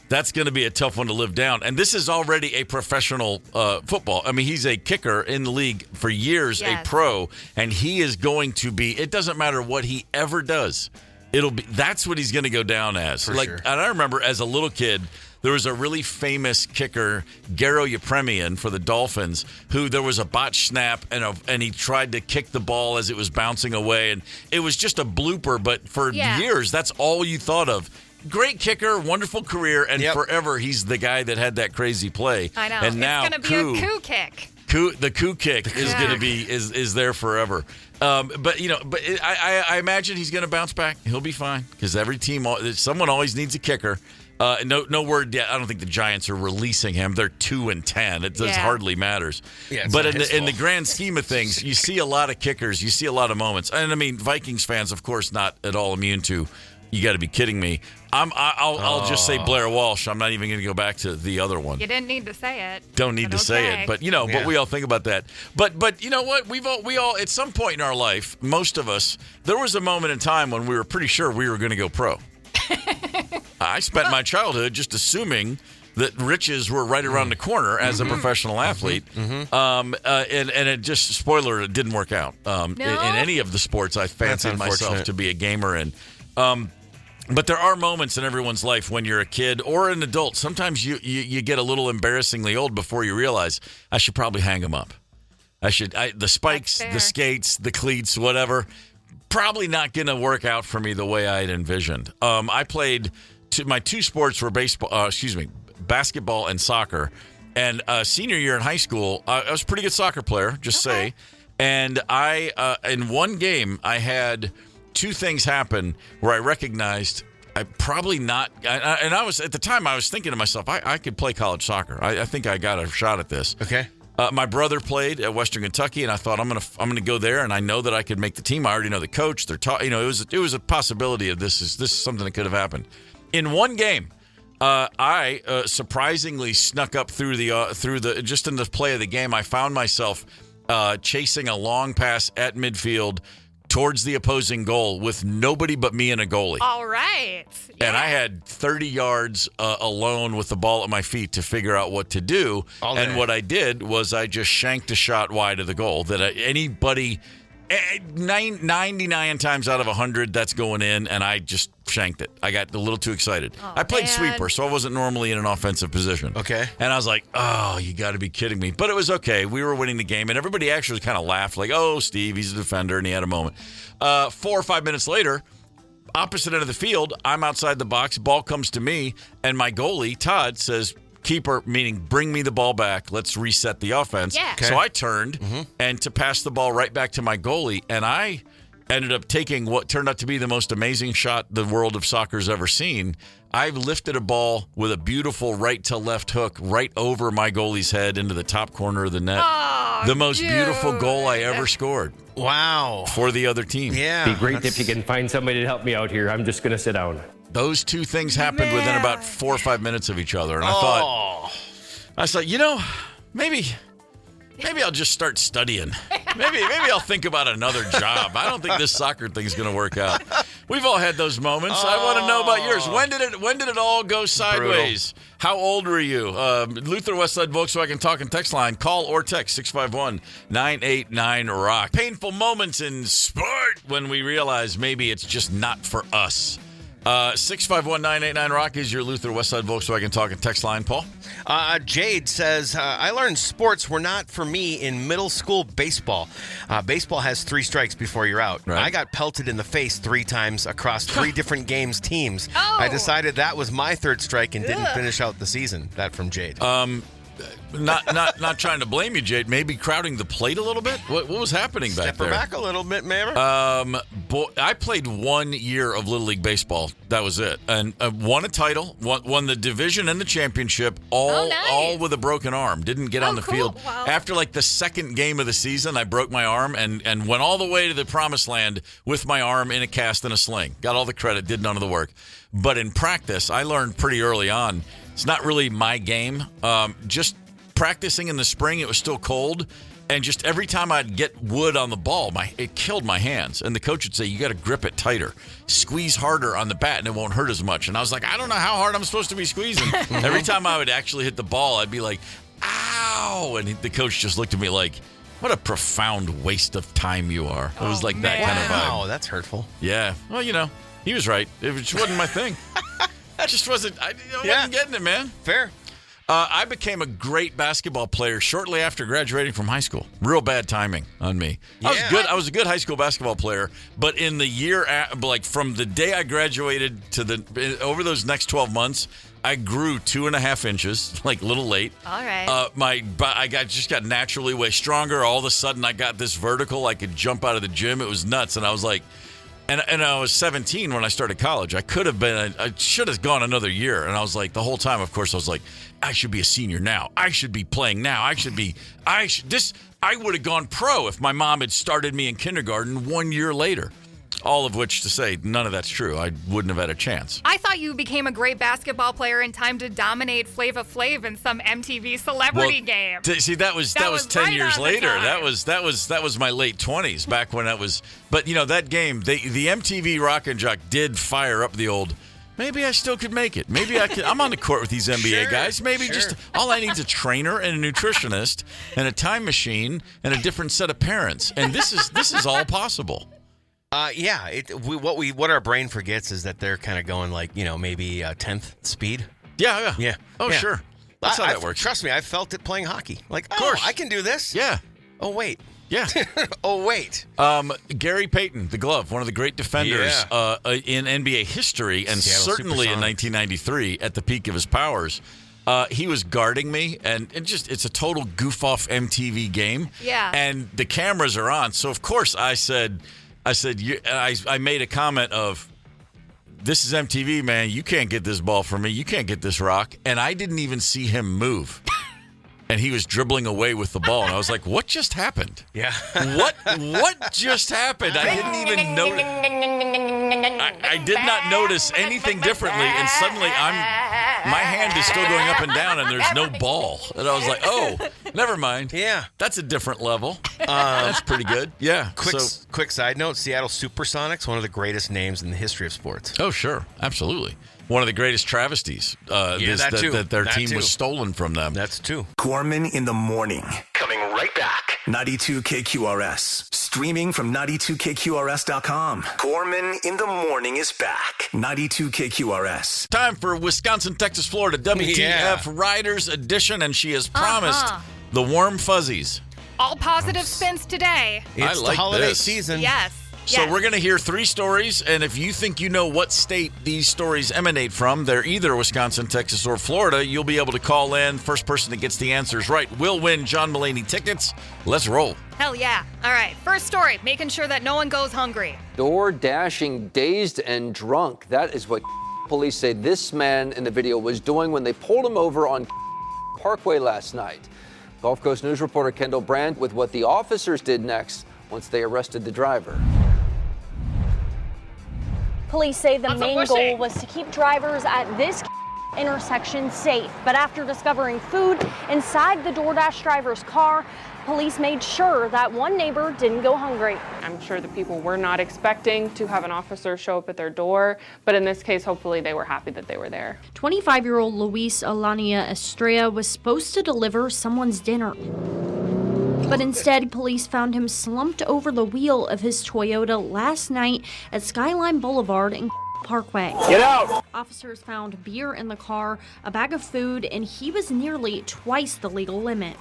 that's going to be a tough one to live down. And this is already a professional football. I mean, he's a kicker in the league for years, a pro, and he is going to be, it doesn't matter what he ever does. That's what he's going to go down as. For sure. And I remember as a little kid, there was a really famous kicker, Garo Yepremian for the Dolphins, who there was a botched snap and he tried to kick the ball as it was bouncing away, and it was just a blooper. But for years, that's all you thought of. Great kicker, wonderful career, and forever he's the guy that had that crazy play. I know. And now it's going to be a coup kick. The coup kick is going to be is there forever. I imagine he's going to bounce back. He'll be fine because every team, someone always needs a kicker. No word yet. I don't think the Giants are releasing him. They're 2-10. It hardly matters. Yeah, but in the grand scheme of things, you see a lot of kickers. You see a lot of moments. And I mean, Vikings fans, of course, not at all immune to. You got to be kidding me. I'll just say Blair Walsh. I'm not even going to go back to the other one. You didn't need to say it. Don't need to say it, but but we all think about that. But you know what? We all at some point in our life, most of us, there was a moment in time when we were pretty sure we were going to go pro. I spent my childhood just assuming that riches were right around the corner as a professional athlete. And it just, spoiler, it didn't work out in any of the sports I fancied myself to be a gamer in. But there are moments in everyone's life when you're a kid or an adult. Sometimes you get a little embarrassingly old before you realize I should probably hang them up. The spikes, the skates, the cleats, whatever, probably not going to work out for me the way I had envisioned. I played, my two sports were basketball and soccer. And senior year in high school, I was a pretty good soccer player, say. And I, in one game, I had two things happen where I recognized I probably not, and I was, at the time, I was thinking to myself, I could play college soccer. I think I got a shot at this. Okay. My brother played at Western Kentucky, and I thought I'm gonna go there, and I know that I could make the team. I already know the coach. They're it was a possibility of this is something that could have happened. In one game, I surprisingly snuck up through the just in the play of the game. I found myself chasing a long pass at midfield towards the opposing goal with nobody but me and a goalie. All right. Yeah. And I had 30 yards alone with the ball at my feet to figure out what to do. And what I did was I just shanked a shot wide of the goal that anybody, 99 times out of 100, that's going in, and I just shanked it. I got a little too excited. I played sweeper, so I wasn't normally in an offensive position. Okay. And I was like, oh, you got to be kidding me. But it was okay. We were winning the game, and everybody actually kind of laughed, like, oh, Steve, he's a defender, and he had a moment. 4 or 5 minutes later, opposite end of the field, I'm outside the box, ball comes to me, and my goalie, Todd, says, keeper, meaning bring me the ball back. Let's reset the offense. Yeah. Okay. So I turned and to pass the ball right back to my goalie, and I ended up taking what turned out to be the most amazing shot the world of soccer's ever seen. I lifted a ball with a beautiful right to left hook right over my goalie's head into the top corner of the net. Oh, the most beautiful goal I ever scored. Wow. For the other team. Yeah. It'd be great if you can find somebody to help me out here. I'm just going to sit down. Those two things happened within about 4 or 5 minutes of each other. And I was like, maybe I'll just start studying. Maybe I'll think about another job. I don't think this soccer thing's going to work out. We've all had those moments. I want to know about yours. When did it all go sideways? Brutal. How old were you? Luther Westside Volkswagen Talk and Text line. Call or text 651-989-ROCK. Painful moments in sport when we realize maybe it's just not for us. 651-989-ROCK is your Luther Westside Volkswagen Talk and Text line, Paul. Jade says, I learned sports were not for me in middle school baseball. Baseball has 3 strikes before you're out. Right. I got pelted in the face 3 times across 3 different teams. Oh. I decided that was my 3rd strike and didn't finish out the season. That from Jade. Not trying to blame you, Jade. Maybe crowding the plate a little bit. What was happening back there? Step her back a little bit, maybe. I played 1 year of Little League baseball. That was it, and won a title, won the division and the championship, all with a broken arm. Didn't get on the field. Wow. After like the 2nd game of the season, I broke my arm and went all the way to the promised land with my arm in a cast and a sling. Got all the credit, did none of the work. But in practice, I learned pretty early on. It's not really my game. Just practicing in the spring, it was still cold, and just every time I'd get wood on the ball, it killed my hands. And the coach would say, you got to grip it tighter, squeeze harder on the bat, and it won't hurt as much. And I was like, I don't know how hard I'm supposed to be squeezing. Every time I would actually hit the ball, I'd be like, ow! And the coach just looked at me like, what a profound waste of time you are. It was like that kind of vibe. Wow, that's hurtful. Yeah. Well, he was right. It just wasn't my thing. That just wasn't, I wasn't getting it, man. Fair. I became a great basketball player shortly after graduating from high school. Real bad timing on me. I was a good high school basketball player, but in the year, from the day I graduated to over those next 12 months, I grew 2.5 inches, like a little late. All right. I just got naturally way stronger. All of a sudden, I got this vertical. I could jump out of the gym. It was nuts, and I was like. And I was 17 when I started college. I should have gone another year. And I was like, the whole time, of course, I was like, I should be a senior now. I should be playing now. I would have gone pro if my mom had started me in kindergarten 1 year later. All of which to say, none of that's true. I wouldn't have had a chance. I thought you became a great basketball player in time to dominate Flava Flav in some MTV celebrity game. See, that was 10 years later. That was my late 20s back when that was. But that game, the MTV Rock and Jock did fire up the old maybe I still could make it. Maybe I could. I'm on the court with these NBA guys. Maybe just all I need is a trainer and a nutritionist and a time machine and a different set of parents. And this is all possible. What our brain forgets is that they're kind of going like, maybe 10th speed. Yeah. Oh, yeah. sure. That's how that works. Trust me, I felt it playing hockey. Like, of course, I can do this. Yeah. Oh, wait. Yeah. Oh, wait. Gary Payton, the glove, one of the great defenders in NBA history, and Seattle certainly in 1993 at the peak of his powers. He was guarding me, and it's a total goof-off MTV game. Yeah. And the cameras are on, so of course I made a comment of, this is MTV, man. You can't get this ball from me. You can't get this rock. And I didn't even see him move. And he was dribbling away with the ball. And I was like, what just happened? Yeah. What just happened? I didn't even notice. I did not notice anything differently. And suddenly my hand is still going up and down and there's no ball. And I was like, oh, never mind. Yeah. That's a different level. That's pretty good. Yeah. Quick side note, Seattle Supersonics, one of the greatest names in the history of sports. Oh, sure. Absolutely. One of the greatest travesties that their team was stolen from them. That's too. Gorman in the morning. Coming right back. 92 KQRS. Streaming from 92KQRS.com. Gorman in the morning is back. 92 KQRS. Time for Wisconsin, Texas, Florida, WTF Ryder's edition, and she has promised the warm fuzzies. All positive spins today. It's the holiday season. Yes. So we're going to hear 3 stories, and if you think you know what state these stories emanate from, they're either Wisconsin, Texas, or Florida, you'll be able to call in. First person that gets the answers right will win John Mulaney tickets. Let's roll. Hell yeah. All right, first story, making sure that no one goes hungry. Door dashing, dazed and drunk. That is what police say this man in the video was doing when they pulled him over on Parkway last night. Gulf Coast News reporter Kendall Brandt with what the officers did next once they arrested the driver. Police say the main goal was to keep drivers at this intersection safe. But after discovering food inside the DoorDash driver's car, police made sure that one neighbor didn't go hungry. I'm sure the people were not expecting to have an officer show up at their door, but in this case, hopefully they were happy that they were there. 25-year-old Luis Alania Estrella was supposed to deliver someone's dinner. But instead, police found him slumped over the wheel of his Toyota last night at Skyline Boulevard in Parkway. Get out! Officers found beer in the car, a bag of food, and he was nearly twice the legal limit.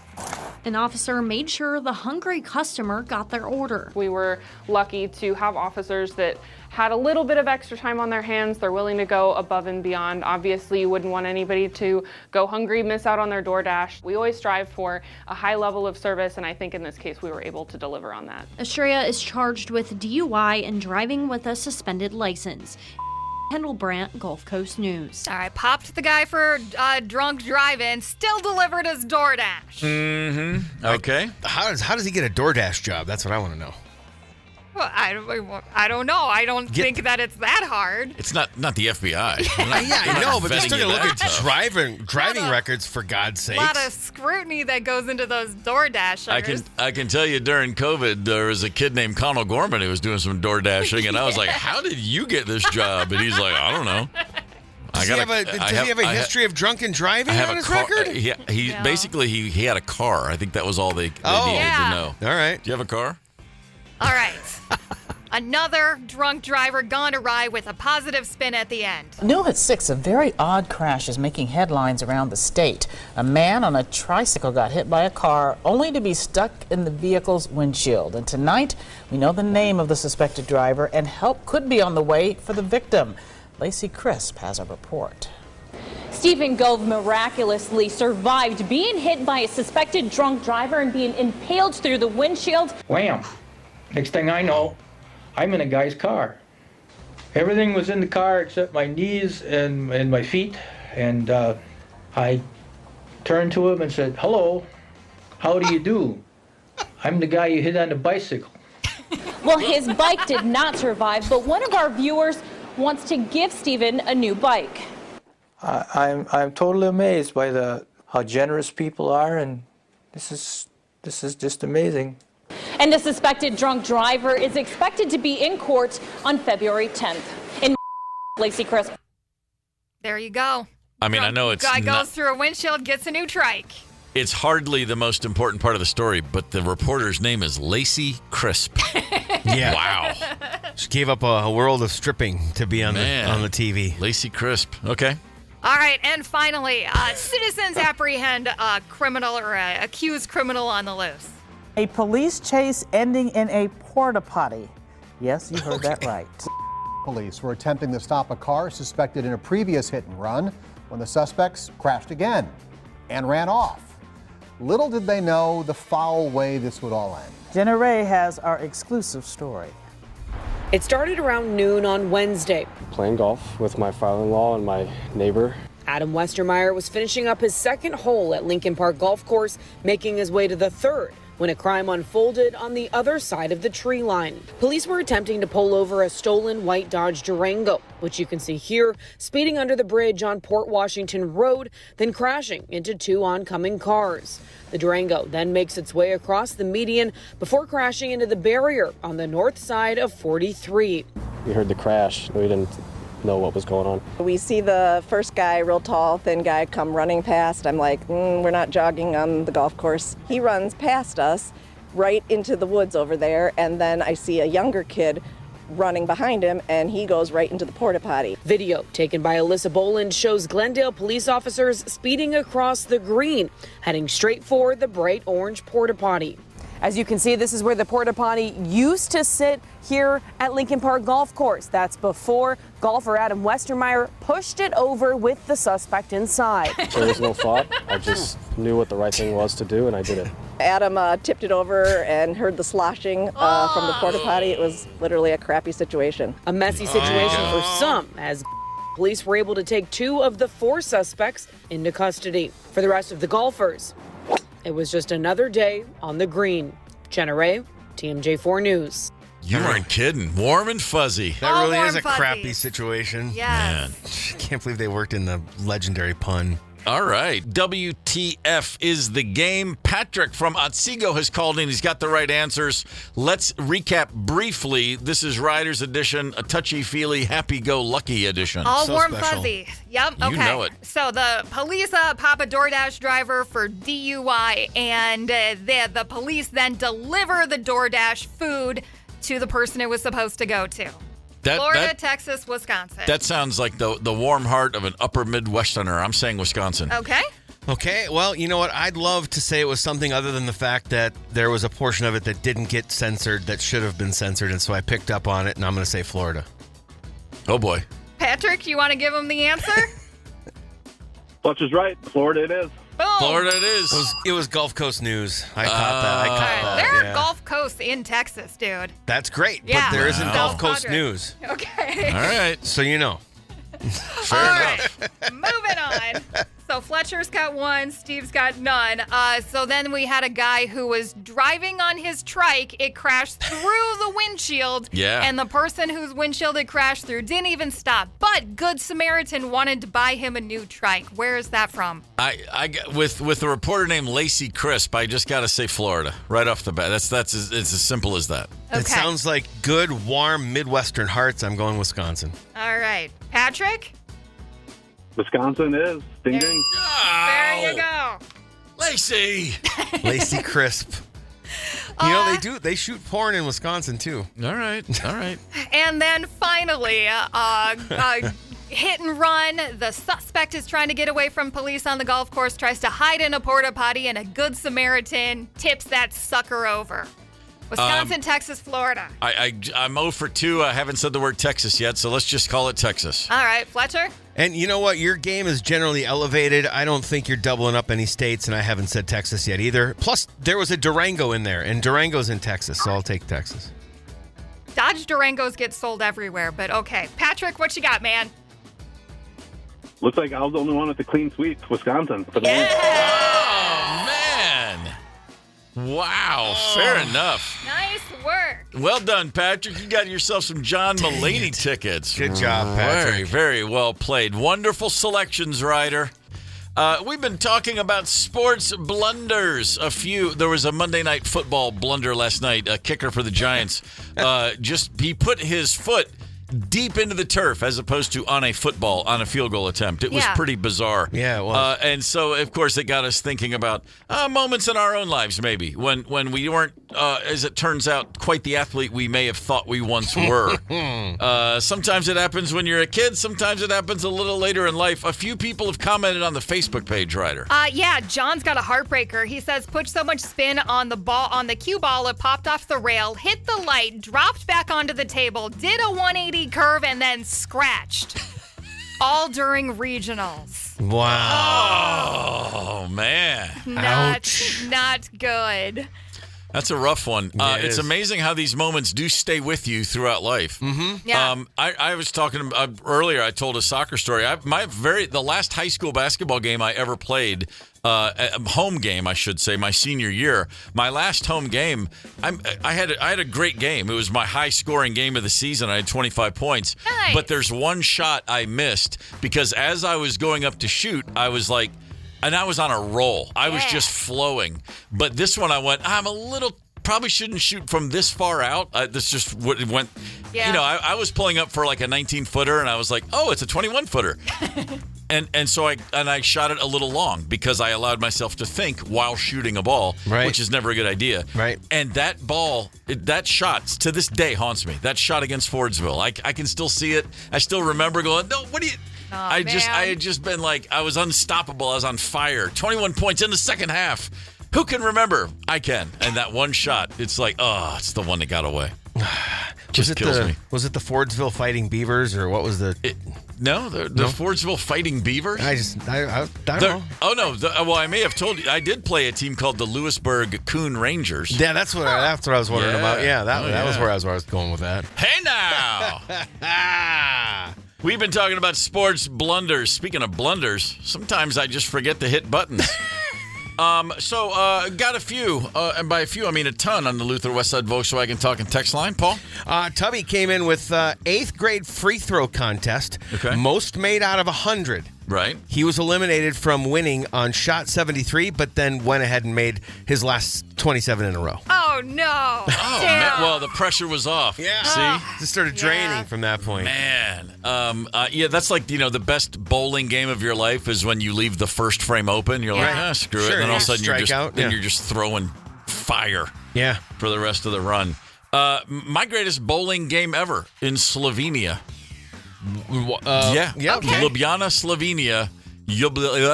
An officer made sure the hungry customer got their order. We were lucky to have officers that had a little bit of extra time on their hands. They're willing to go above and beyond. Obviously, you wouldn't want anybody to go hungry, miss out on their DoorDash. We always strive for a high level of service, and I think in this case, we were able to deliver on that. Estrella is charged with DUI and driving with a suspended license. Kendall Brandt, Gulf Coast News. All right, popped the guy for drunk driving, still delivered his DoorDash. Mm-hmm. Okay. How does he get a DoorDash job? That's what I want to know. Well, I don't know. I don't think that it's that hard. It's not the FBI. Yeah, I know, but just took a look at tough. driving records, for God's sakes. A lot of scrutiny that goes into those DoorDashers. I can tell you during COVID, there was a kid named Connell Gorman who was doing some door dashing, and I was like, how did you get this job? And he's like, I don't know. Does he have a history of drunken driving on his record? Basically, he had a car. I think that was all they needed to know. All right. Do you have a car? All right. Another drunk driver gone awry with a positive spin at the end. New at 6, a very odd crash is making headlines around the state. A man on a tricycle got hit by a car only to be stuck in the vehicle's windshield. And tonight, we know the name of the suspected driver and help could be on the way for the victim. Lacey Crisp has a report. Stephen Gove miraculously survived being hit by a suspected drunk driver and being impaled through the windshield. Wham! Next thing I know, I'm in a guy's car. Everything was in the car except my knees and my feet. And I turned to him and said, "Hello, how do you do? I'm the guy you hit on the bicycle." Well, his bike did not survive, but one of our viewers wants to give Stephen a new bike. I'm totally amazed by how generous people are, and this is just amazing. And the suspected drunk driver is expected to be in court on February 10th. In Lacey Crisp. There you go. I mean, I know it's guy not, goes through a windshield, gets a new trike. it's hardly the most important part of the story, but the reporter's name is Lacey Crisp. Yeah. Wow. She gave up a world of stripping to be on the TV. Lacey Crisp. Okay. All right, and finally, citizens apprehend a criminal or a accused criminal on the loose. A police chase ending in a porta potty. Yes, you heard that right. Police were attempting to stop a car suspected in a previous hit and run when the suspects crashed again and ran off. Little did they know the foul way this would all end. Jenna Ray has our exclusive story. It started around noon on Wednesday. Playing golf with my father-in-law and my neighbor. Adam Westermeyer was finishing up his second hole at Lincoln Park Golf Course, making his way to the third, when a crime unfolded on the other side of the tree line. Police were attempting to pull over a stolen white Dodge Durango, which you can see here, speeding under the bridge on Port Washington Road, then crashing into two oncoming cars. The Durango then makes its way across the median before crashing into the barrier on the north side of 43. We heard the crash. We didn't know what was going on. We see the first guy, real tall, thin guy, come running past. I'm like, we're not jogging on the golf course. He runs past us right into the woods over there, and then I see a younger kid running behind him, and he goes right into the porta potty. Video taken by Alyssa Boland shows Glendale police officers speeding across the green, heading straight for the bright orange porta potty. As you can see, this is where the porta potty used to sit here at Lincoln Park Golf Course. That's before golfer Adam Westermeyer pushed it over with the suspect inside. There was no thought. I just knew what the right thing was to do, and I did it. Adam tipped it over and heard the sloshing from the porta potty. It was literally a crappy situation. A messy situation for some, as police were able to take two of the four suspects into custody. For the rest of the golfers, it was just another day on the green. Jenna Ray, TMJ4 News. You weren't kidding. Warm and fuzzy. That really warm is a fuzzy. crappy situation. Yes. Man, I can't believe they worked in the legendary pun. All right. WTF is the game. Patrick from Otsego has called in. He's got the right answers. Let's recap briefly. This is Ryder's edition, a touchy-feely, happy-go-lucky edition. All So warm special. fuzzy. Yep. You Okay. know it. So the police pop a DoorDash driver for DUI, and the police then deliver the DoorDash food to the person it was supposed to go to. Florida, Texas, Wisconsin. That sounds like the warm heart of an upper Midwesterner. I'm saying Wisconsin. Okay. Okay, well, you know what? I'd love to say it was something other than the fact that there was a portion of it that didn't get censored that should have been censored, and so I picked up on it, and I'm going to say Florida. Oh, boy. Patrick, you want to give him the answer? Fletcher's right. Florida it is. Boom. Florida it is. It was Gulf Coast news. I caught that. There are yeah. Gulf Coast in Texas, dude. That's great, Yeah. but there isn't Wow. Gulf Coast 100. news. Okay. All right. So you know. Fair All enough. right. Moving on. So Fletcher's got one, Steve's got none. So then we had a guy who was driving on his trike. It crashed through the windshield. Yeah. And the person whose windshield it crashed through didn't even stop. But Good Samaritan wanted to buy him a new trike. Where is that from? With a reporter named Lacey Crisp, I just got to say Florida right off the bat. It's as simple as that. It sounds like good, warm Midwestern hearts. I'm going Wisconsin. All right. Patrick? Wisconsin is. Ding, ding. There you go. Lacey. Lacey Crisp. You know, they shoot porn in Wisconsin, too. All right. And then finally, hit and run. The suspect is trying to get away from police on the golf course, tries to hide in a porta potty, and a Good Samaritan tips that sucker over. Wisconsin, Texas, Florida. I'm 0 for 2. I haven't said the word Texas yet, so let's just call it Texas. All right, Fletcher? And you know what? Your game is generally elevated. I don't think you're doubling up any states, and I haven't said Texas yet either. Plus, there was a Durango in there, and Durango's in Texas, so I'll take Texas. Dodge Durangos get sold everywhere, but okay. Patrick, what you got, man? Looks like I was the only one with the clean sweep. Wisconsin. For the win. Oh, man. Wow. Fair enough. Nice work. Well done, Patrick. You got yourself some John Mulaney tickets. Good job, Patrick. Very, very well played. Wonderful selections, Ryder. We've been talking about sports blunders. There was a Monday Night Football blunder last night. A kicker for the Giants. He put his foot deep into the turf as opposed to on a field goal attempt. It was pretty bizarre. Yeah, it was. And so, of course, it got us thinking about moments in our own lives, maybe, when we weren't, as it turns out, quite the athlete we may have thought we once were. Sometimes it happens when you're a kid. Sometimes it happens a little later in life. A few people have commented on the Facebook page, Ryder. Yeah, John's got a heartbreaker. He says, put so much spin on the cue ball, it popped off the rail, hit the light, dropped back onto the table, did a 180 curve, and then scratched. All during regionals. Wow. Oh, man. Not good. That's a rough one. It's is. amazing how these moments do stay with you throughout life. Mm-hmm. Yeah. I was talking earlier. I told a soccer story. The last high school basketball game I ever played, home game, I should say, my senior year. My last home game, I had a great game. It was my high scoring game of the season. I had 25 points. Nice. But there's one shot I missed because as I was going up to shoot, I was like. And I was on a roll. I was just flowing. But this one I went, probably shouldn't shoot from this far out. This just went, I was pulling up for like a 19-footer, and I was like, oh, it's a 21-footer. And so I shot it a little long because I allowed myself to think while shooting a ball, which is never a good idea. Right. And that ball, that shot, to this day haunts me. That shot against Fordsville. I can still see it. I still remember going, no, what do you... I had just been like, I was unstoppable. I was on fire. 21 points in the second half. Who can remember? I can. And that one shot, it's like, it's the one that got away. Just kills me. Was it the Fordsville Fighting Beavers, or what was the... No, the Fordsville Fighting Beavers? I don't know. Oh, no. I may have told you. I did play a team called the Lewisburg Coon Rangers. Yeah, that's what I was wondering about. Yeah, that was where I was going with that. Hey, now! We've been talking about sports blunders. Speaking of blunders, sometimes I just forget to hit buttons. Got a few, and by a few I mean a ton on the Luther Westside Volkswagen Talking text line. Paul? Tubby came in with 8th grade free throw contest. Okay. Most made out of 100. Right. He was eliminated from winning on shot 73, but then went ahead and made his last 27 in a row. Oh, no. Oh, man. Well, the pressure was off. Yeah. See? Just started draining from that point. Man. That's like, the best bowling game of your life is when you leave the first frame open. You're like, screw it. And then all of a sudden you're just throwing fire for the rest of the run. My greatest bowling game ever in Slovenia. Ljubljana, Slovenia.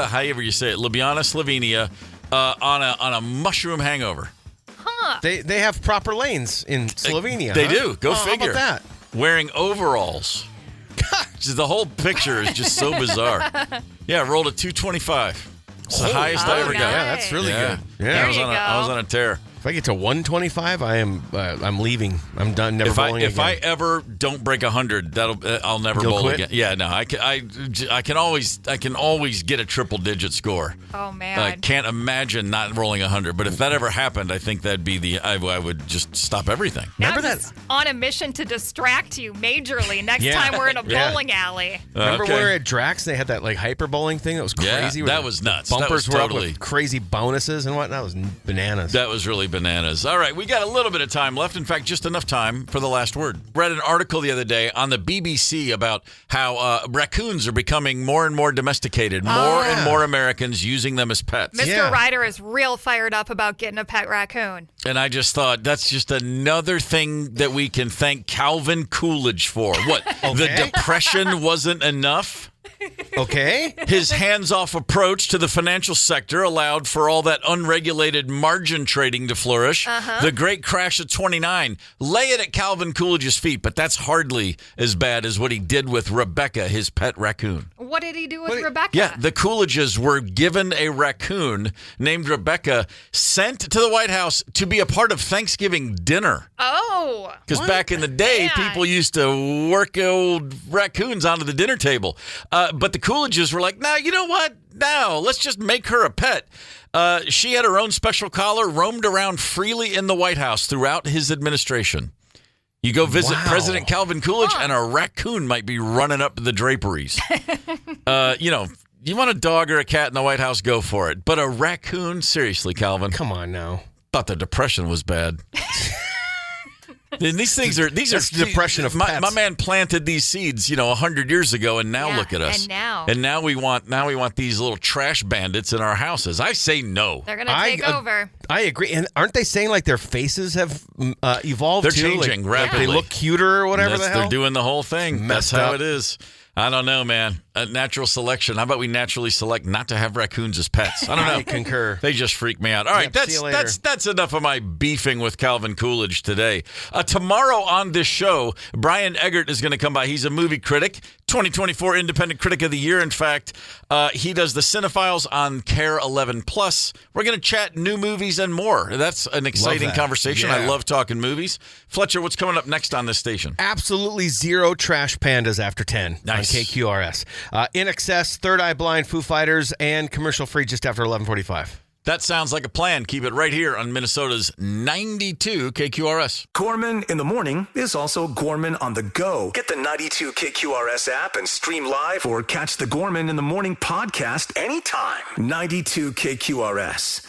However you say it. Ljubljana, Slovenia. On a mushroom hangover. Huh. They have proper lanes in Slovenia. They do. Go figure. How about that? Wearing overalls. The whole picture is just so bizarre. Yeah, I rolled a 225. It's the highest I ever got. Yeah, that's really good. Yeah, I was on a tear. If I get to 125, I'm leaving. I'm done. Never bowling again. If I ever don't break 100, I'll never You'll bowl quit? again. Yeah, no, I can always get a triple digit score. Oh man, I can't imagine not rolling 100. But if that ever happened, I think that'd be I would just stop everything. Now I'm just on a mission to distract you majorly. Next time we're in a bowling alley. Remember we were at Drax? They had that like hyper bowling thing that was crazy. Yeah, that was nuts. Bumpers were up with crazy bonuses and whatnot. That was bananas. That was really bananas. All right, we got a little bit of time left. In fact, just enough time for the last word. Read an article the other day on the BBC about how raccoons are becoming more and more domesticated. More and more Americans using them as pets. Mr. Ryder is real fired up about getting a pet raccoon. And I just thought that's just another thing that we can thank Calvin Coolidge for. What? The Depression wasn't enough? Okay. His hands-off approach to the financial sector allowed for all that unregulated margin trading to flourish. The great crash of 29. Lay it at Calvin Coolidge's feet, but that's hardly as bad as what he did with Rebecca, his pet raccoon. What did he do with Rebecca? Yeah, the Coolidges were given a raccoon named Rebecca, sent to the White House to be a part of Thanksgiving dinner. Oh. Because back in the day, people used to work old raccoons onto the dinner table. But the Coolidges were like, nah, you know what? No, let's just make her a pet. She had her own special collar, roamed around freely in the White House throughout his administration. You go visit President Calvin Coolidge, and a raccoon might be running up the draperies. You want a dog or a cat in the White House, go for it. But a raccoon? Seriously, Calvin. Come on now. Thought the Depression was bad. And these things are That's the depression of my pets. man planted these seeds, 100 years ago, and now look at us. And now we want these little trash bandits in our houses. I say no. They're gonna take over. I agree. And aren't they saying like their faces have evolved? They're too? changing Like, rapidly. They look cuter or whatever the hell. They're doing the whole thing. Messed That's how up. it is. I don't know, man. Natural selection. How about we naturally select not to have raccoons as pets? I don't know. I concur. They just freak me out. All right, Yep, see you later. that's enough of my beefing with Calvin Coolidge today. Tomorrow on this show, Brian Eggert is going to come by. He's a movie critic, 2024 Independent Critic of the Year. In fact, he does the Cinephiles on Care 11 Plus. We're going to chat new movies and more. That's an exciting conversation. I Yeah. love talking movies. Fletcher, what's coming up next on this station? Absolutely zero trash pandas after 10 Nice. on KQRS. In Excess, Third Eye Blind, Foo Fighters, and commercial free just after 11:45. That sounds like a plan. Keep it right here on Minnesota's 92 KQRS. Gorman in the morning is also Gorman on the go. Get the 92 KQRS app and stream live or catch the Gorman in the morning podcast anytime. 92 KQRS.